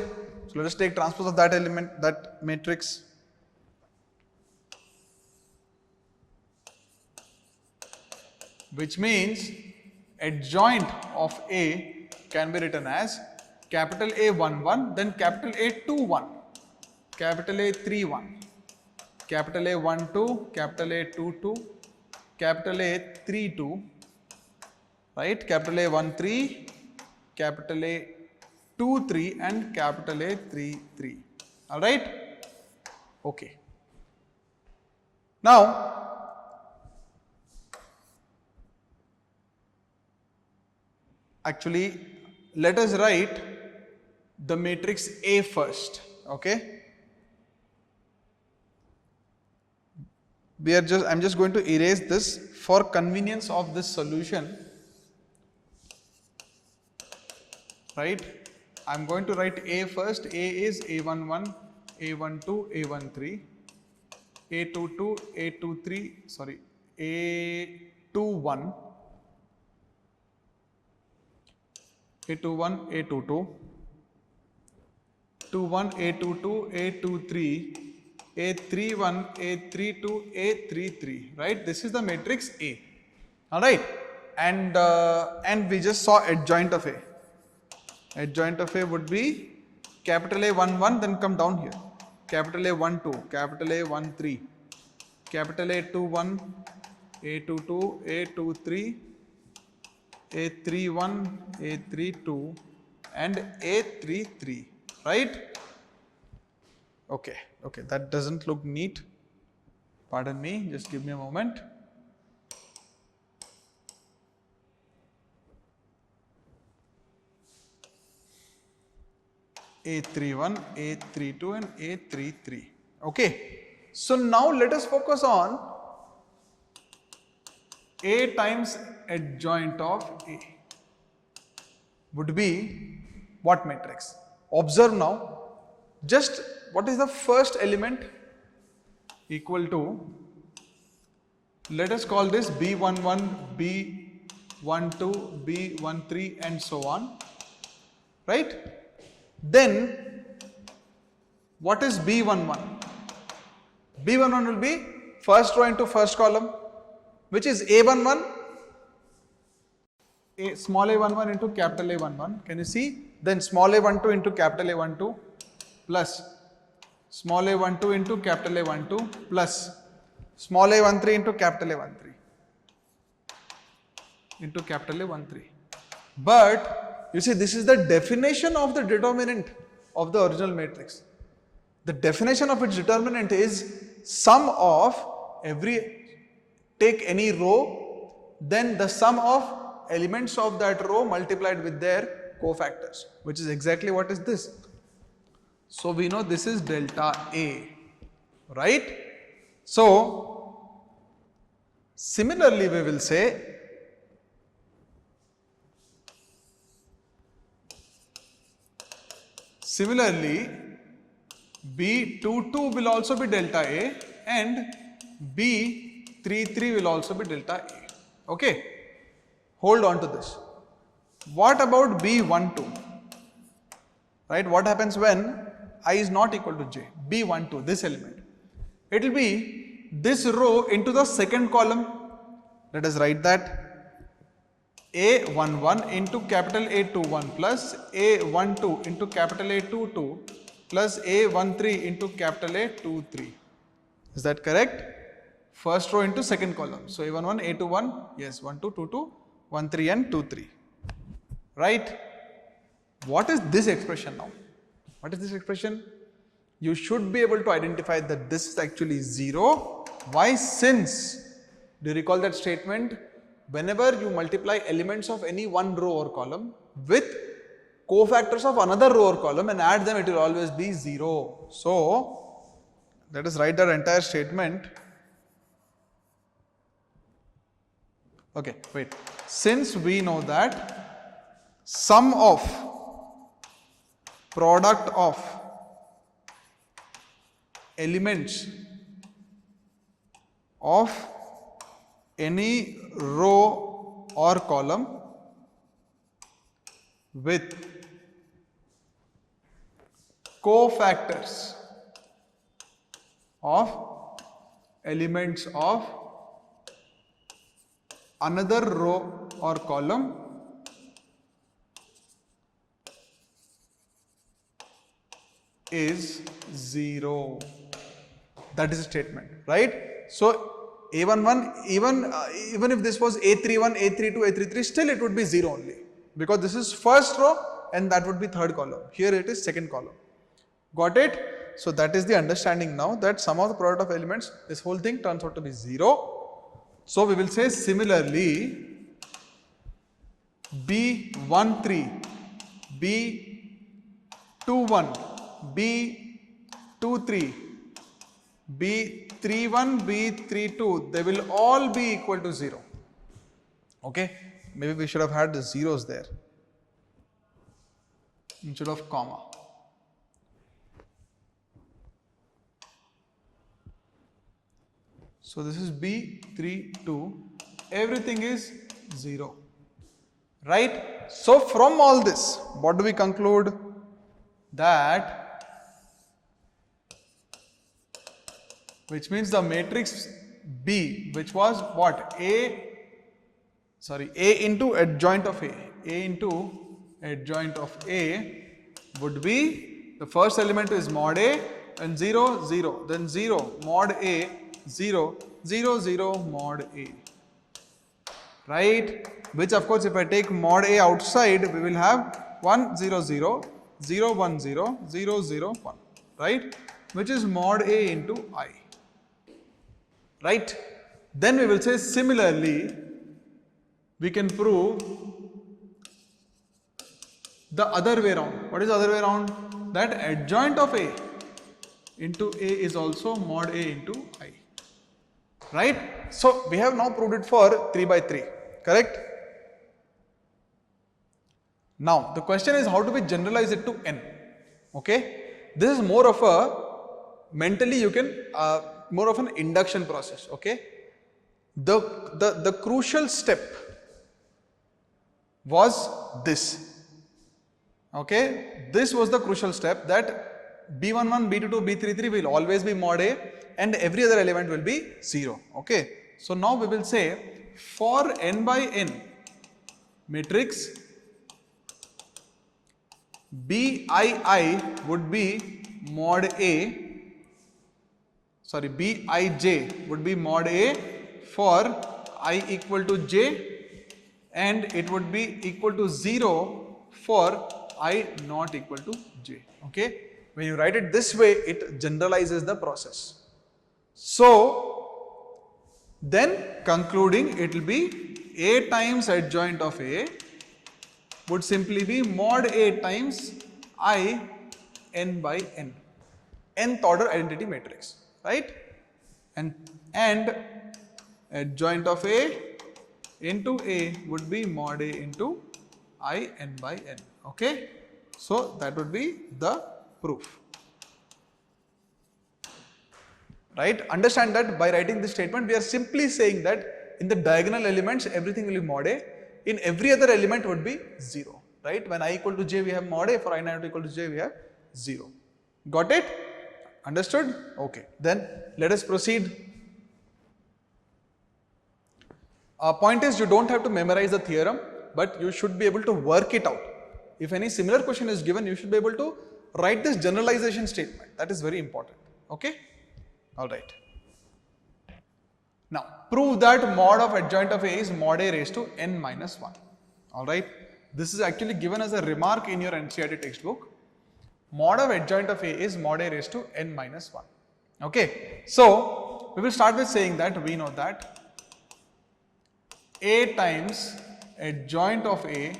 So let us take transpose of that element, that matrix. Which means adjoint of A can be written as capital A11, then capital A21, capital A31, capital A12, capital A22, capital A32, right? Capital A13, capital A23 and capital A33. All right? Okay. Now, actually, let us write the matrix A first, okay? I'm just going to erase this for convenience of this solution, right? I'm going to write A first. A is A11, A12, A13, A22, A23, sorry, A21, A21, A22, A21, A22, A23, A31, A32, A33, right? This is the matrix A. All right, and we just saw adjoint of A. Adjoint of A would be capital A11, then come down here. Capital A12, capital A13, capital A21, A22, A23, A31, A32 and A33, right? Okay, that doesn't look neat. Pardon me, just give me a moment. A31, A32 and A33. Okay, so now let us focus on A times adjoint of A would be what matrix? Observe now, just what is the first element equal to, let us call this B11, B12, B13 and so on, right? Then what is B11? B11 will be first row into first column, which is A11, small a11 into capital A11. Can you see? Then small a12 into capital A12 plus small a12 into capital A12 plus small a13 into capital A13 into capital A13. But you see, this is the definition of the determinant of the original matrix. The definition of its determinant is sum of take any row, then the sum of elements of that row multiplied with their cofactors, which is exactly what is this. So we know this is delta A, right? So similarly we will say B22 will also be delta A and B33 will also be delta A. Okay, hold on to this. What about B12? Right, what happens when I is not equal to j? B12, this element, it will be this row into the second column. Let us write that A11 into capital A21 plus A12 into capital A22 plus A13 into capital A23. Is that correct? First row into second column. So A11, A21, yes, 1, 2, 2, 2, 1, 3 and 2, 3. Right? What is this expression now? What is this expression? You should be able to identify that this is actually 0. Why? Since, do you recall that statement? Whenever you multiply elements of any one row or column with cofactors of another row or column and add them, it will always be 0. So let us write that entire statement. Okay, wait. Since we know that sum of product of elements of any row or column with cofactors of elements of another row or column is 0. That is a statement, right? So A11, even if this was A31, A32, A33, still it would be 0 only, because this is first row and that would be third column. Here it is second column. Got it? So that is the understanding now, that sum of the product of elements, this whole thing turns out to be 0. So we will say similarly B13, B21, B23, B31, B32, they will all be equal to 0. Okay, maybe we should have had the zeros there instead of comma. So this is B32, everything is 0, right? So from all this, what do we conclude? That, which means the matrix B, which was what? A into adjoint of A into adjoint of A would be, the first element is mod A and 0, 0, then 0, mod A, 0, 0, 0, mod A, right? Which of course if I take mod A outside, we will have 1, 0, 0, 0, 1, 0, 0, 0, 1, right? Which is mod A into I, right? Then we will say similarly, we can prove the other way around. What is the other way around? That adjoint of A into A is also mod A into I, right? So we have now proved it for 3 by 3, correct? Now the question is, how do we generalize it to n? Okay, this is more of a mentally, you can more of an induction process. Okay, the crucial step was this. Okay, this was the crucial step, that B11, B22, B33 will always be mod A and every other element will be 0. Okay, so now we will say for n by n matrix, Bii would be mod A, sorry, Bij would be mod A for I equal to j, and it would be equal to 0 for I not equal to j. Okay, when you write it this way, it generalizes the process. So then concluding, it will be A times adjoint of A would simply be mod A times I n by n, nth order identity matrix, right? And adjoint of A into A would be mod A into I n by n. Okay, so that would be the proof, right? Understand that by writing this statement, we are simply saying that in the diagonal elements everything will be mod A, in every other element would be 0, right? When I equal to j we have mod A, for I not equal to j we have 0. Got it? Understood? Okay, then let us proceed. Point is, you don't have to memorize the theorem, but you should be able to work it out. If any similar question is given, you should be able to write this generalization statement. That is very important. Okay? Alright. Now, prove that mod of adjoint of A is mod A raised to n minus 1. Alright. This is actually given as a remark in your NCERT textbook. Mod of adjoint of A is mod A raised to n minus 1. Okay. So, we will start with saying that we know that A times adjoint of A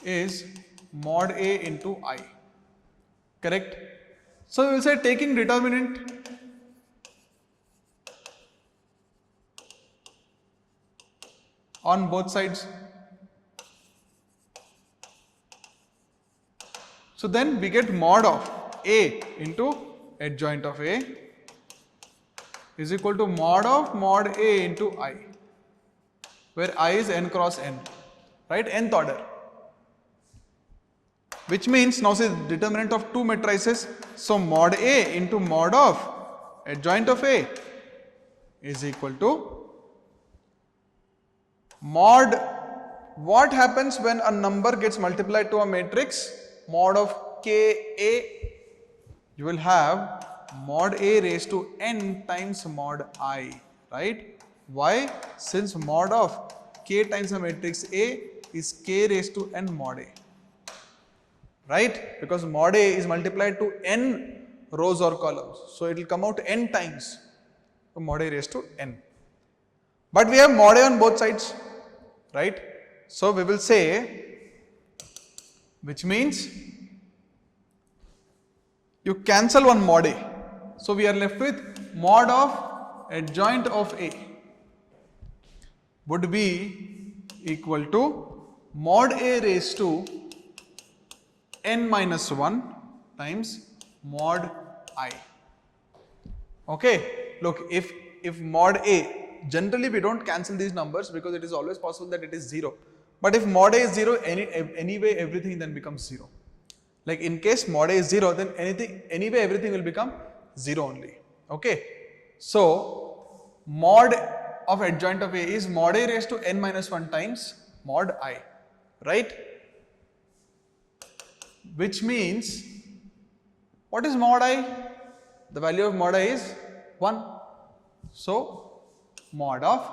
is mod A into I. Correct? So, we will say taking determinant on both sides. So then we get mod of A into adjoint of A is equal to mod of mod A into I, where I is n cross n, right, nth order. Which means now see the determinant of two matrices, so mod A into mod of adjoint of A is equal to mod. What happens when a number gets multiplied to a matrix? Mod of Ka, you will have mod A raised to n times mod I, right? Why? Since mod of K times a matrix A is K raised to n mod A, right? Because mod A is multiplied to n rows or columns, so it will come out n times, so mod A raised to n. But we have mod A on both sides, right? So we will say, which means you cancel one mod A. So we are left with mod of adjoint of A would be equal to mod A raised to n minus 1 times mod I. Okay, look, if mod A, generally we don't cancel these numbers because it is always possible that it is 0. But if mod A is 0, anyway everything then becomes 0. Like in case mod A is 0, then anyway everything will become 0 only. Okay. So mod of adjoint of A is mod A raised to n minus 1 times mod I, right? Which means, what is mod I? The value of mod I is 1. So mod of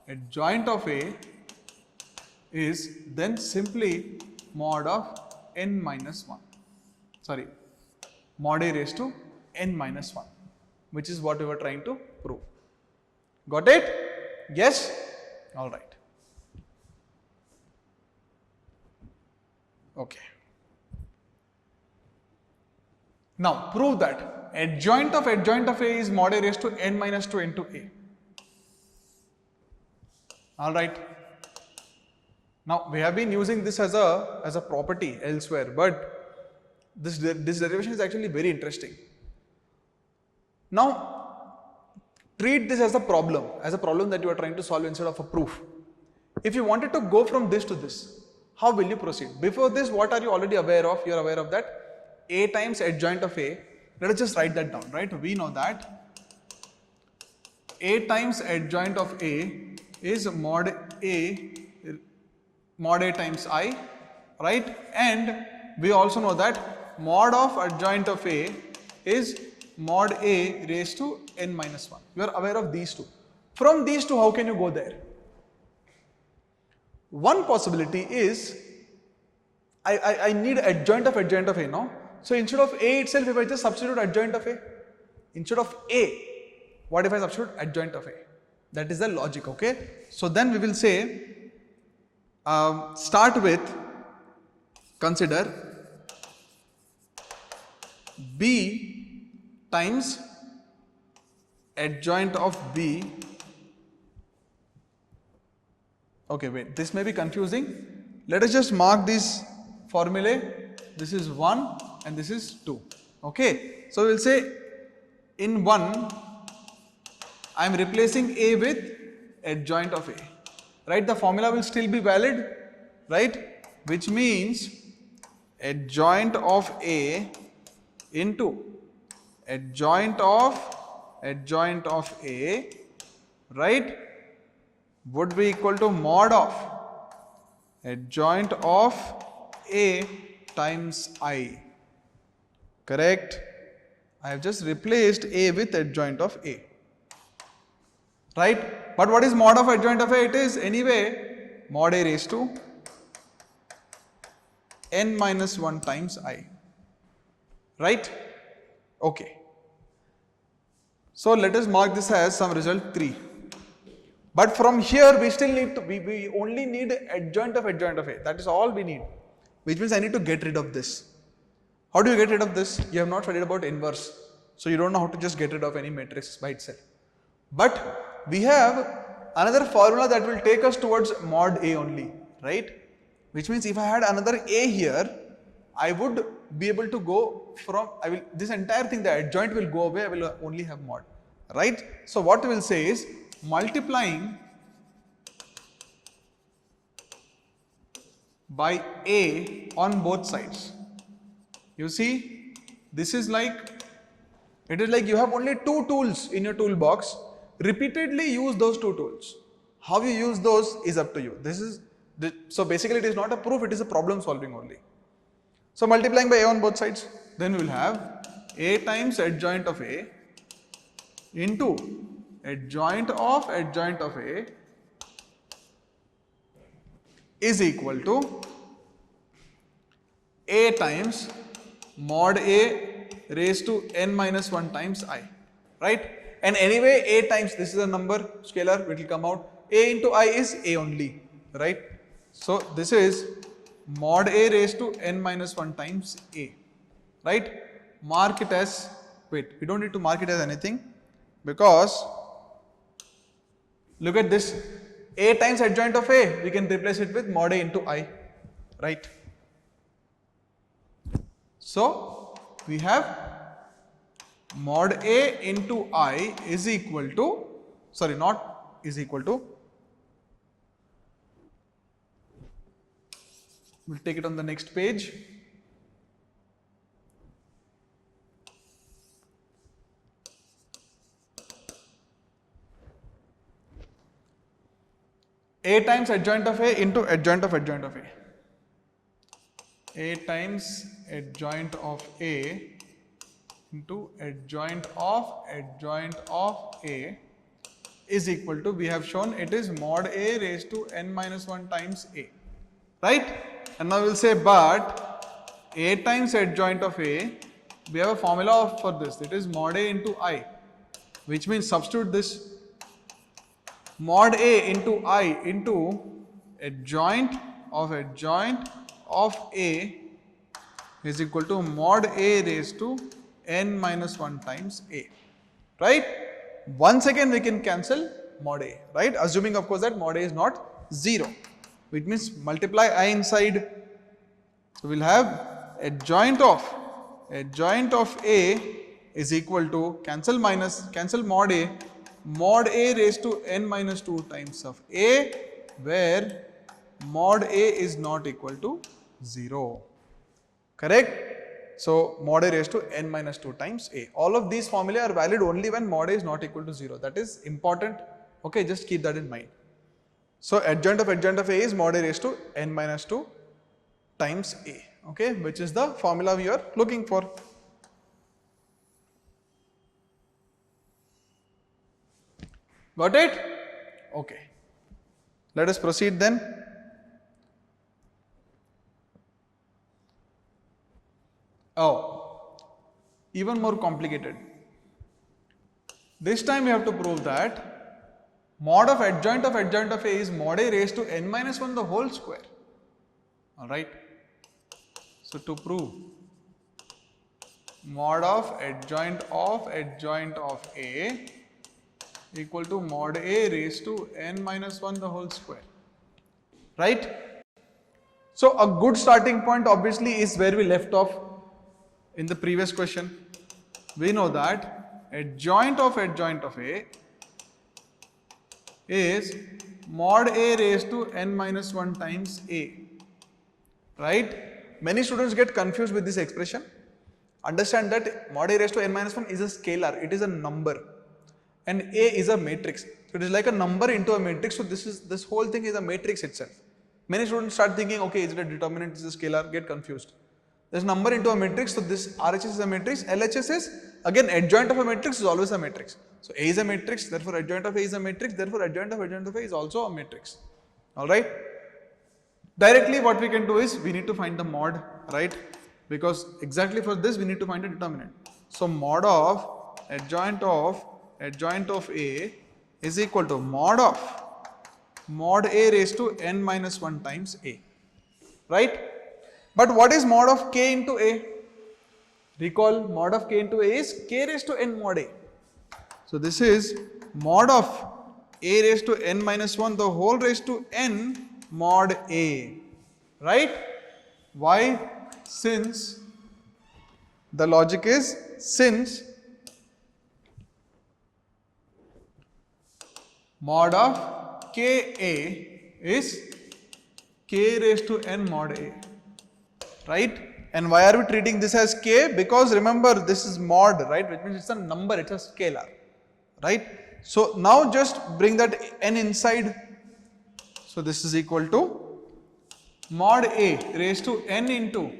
adjoint of A is then simply mod of n minus 1, sorry, mod A raised to n minus 1, which is what we were trying to prove. Got it? Yes? Alright. Okay. Now prove that adjoint of A is mod A raised to n minus 2 into A. Alright. Now we have been using this as a property elsewhere, but this derivation is actually very interesting. Now treat this as a problem that you are trying to solve instead of a proof. If you wanted to go from this to this, how will you proceed? Before this, what are you already aware of? You are aware of that A times adjoint of A. Let us just write that down, right? We know that A times adjoint of A is mod A times I, right? And we also know that mod of adjoint of A is mod A raised to n minus 1. You are aware of these two. From these two, how can you go there? One possibility is, I need adjoint of A, no? So instead of A itself, if I just substitute adjoint of A, instead of A, what if I substitute adjoint of A? That is the logic, okay? So then we will say, start with, consider B times adjoint of B. Okay, wait, this may be confusing. Let us just mark these formulae. This is 1 and this is 2. Okay, so we will say in 1, I am replacing A with adjoint of A. Right, the formula will still be valid, right? Which means adjoint of A into adjoint of A, right, would be equal to mod of adjoint of A times I. Correct? I have just replaced A with adjoint of A. Right? But what is mod of adjoint of A? It is anyway mod A raised to n minus 1 times I. Right? Okay. So let us mark this as some result 3. But from here we still need to, we only need adjoint of A. That is all we need. Which means I need to get rid of this. How do you get rid of this? You have not studied about inverse. So you don't know how to just get rid of any matrix by itself. But we have another formula that will take us towards mod A only, right? Which means if I had another A here, I would be able to go from, this entire thing, the adjoint will go away, I will only have mod, right? So what we will say is multiplying by A on both sides. You see, this is like, it is like you have only two tools in your toolbox. Repeatedly use those two tools. How you use those is up to you. So basically it is not a proof, it is a problem solving only. So multiplying by A on both sides, then we will have A times adjoint of A into adjoint of A is equal to A times mod A raised to n minus 1 times I, right? And anyway, A times, this is a number, scalar, it will come out, A into I is A only, right? So this is mod A raised to n minus 1 times A, right? Mark it as, wait, we don't need to mark it as anything, because look at this, A times adjoint of A, we can replace it with mod A into I, right? So we have mod A into I is equal to, sorry, not is equal to, we'll take it on the next page. A times adjoint of A into adjoint of A. A times adjoint of A into adjoint of A is equal to, we have shown it is mod A raised to n minus 1 times A, right? And now we will say, but A times adjoint of A, we have a formula for this, it is mod A into I, which means substitute this mod A into I into adjoint of A is equal to mod A raised to n minus 1 times A, right? Once again we can cancel mod A, right? Assuming of course that mod A is not 0, which means multiply I inside. So we will have adjoint of A is equal to, cancel mod A raised to n minus 2 times of A, where mod A is not equal to 0, correct? So mod A raised to n minus 2 times A. All of these formulae are valid only when mod A is not equal to 0. That is important. Okay, just keep that in mind. So adjoint of A is mod A raised to n minus 2 times A. Okay, which is the formula we are looking for. Got it? Okay. Let us proceed then. Oh, even more complicated. This time we have to prove that mod of adjoint of A is mod A raised to n minus 1 the whole square. Alright. So to prove mod of adjoint of A equal to mod A raised to n minus 1 the whole square, right? So a good starting point obviously is where we left off in the previous question. We know that adjoint of A is mod A raised to n minus 1 times A, right? Many students get confused with this expression. Understand that mod A raised to n minus 1 is a scalar, it is a number, and A is a matrix. So it is like a number into a matrix. So this whole thing is a matrix itself. Many students start thinking, okay, is it a determinant, is it a scalar, get confused. There is number into a matrix, so this RHS is a matrix, LHS is again adjoint of a matrix is always a matrix. So A is a matrix, therefore adjoint of A is a matrix, therefore adjoint of A is also a matrix. Alright. Directly what we can do is we need to find the mod, right? Because exactly for this we need to find a determinant. So mod of adjoint of A is equal to mod A raised to n minus 1 times A, right? But what is mod of k into A? Recall, mod of k into A is k raised to n mod A. So this is mod of a raised to n minus 1 the whole raised to n mod a, right? Why? Since the logic is, since mod of Ka is k raised to n mod a, right? And why are we treating this as k? Because remember, this is mod, right? Which means it's a number, it's a scalar, right? So now just bring that n inside. So this is equal to mod a raised to n into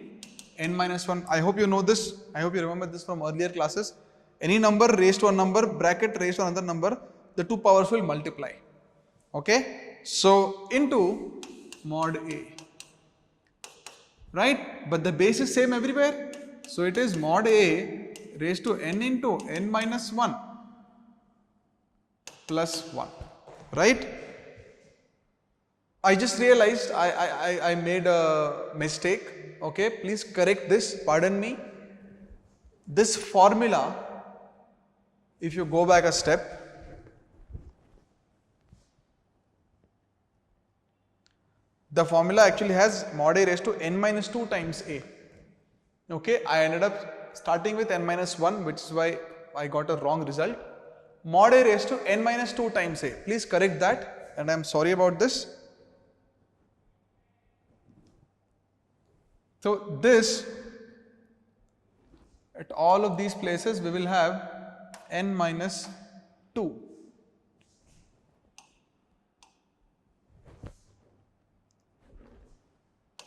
n minus 1. I hope you know this. I hope you remember this from earlier classes. Any number raised to a number, bracket raised to another number, the two powers will multiply. Okay? So into mod a. Right? But the base is same everywhere. So it is mod a raised to n into n minus 1 plus 1. Right? I just realized I made a mistake. Okay, please correct this, pardon me. This formula, if you go back a step, the formula actually has mod a raised to n minus 2 times a. Okay, I ended up starting with n minus 1, which is why I got a wrong result. Mod a raised to n minus 2 times a. Please correct that, and I am sorry about this. So this, at all of these places we will have n minus 2.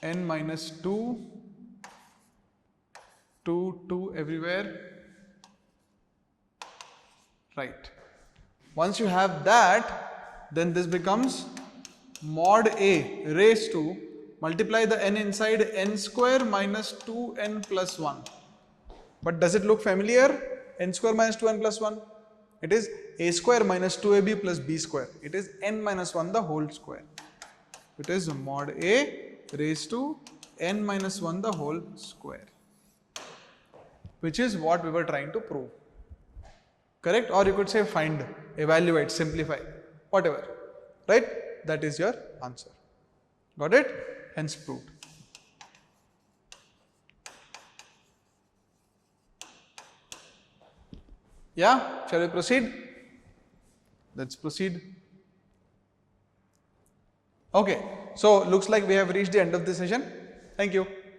N minus 2, 2, 2 everywhere, right. Once you have that, then this becomes mod a raised to, multiply the n inside, n square minus 2n plus 1. But does it look familiar? N square minus 2n plus 1. It is a square minus 2ab plus b square. It is n minus 1 the whole square. It is mod a raised to n minus 1 the whole square, which is what we were trying to prove. Correct? Or you could say find, evaluate, simplify, whatever. Right? That is your answer. Got it? Hence proved. Yeah? Shall we proceed? Let's proceed. Okay. So looks like we have reached the end of the session. Thank you.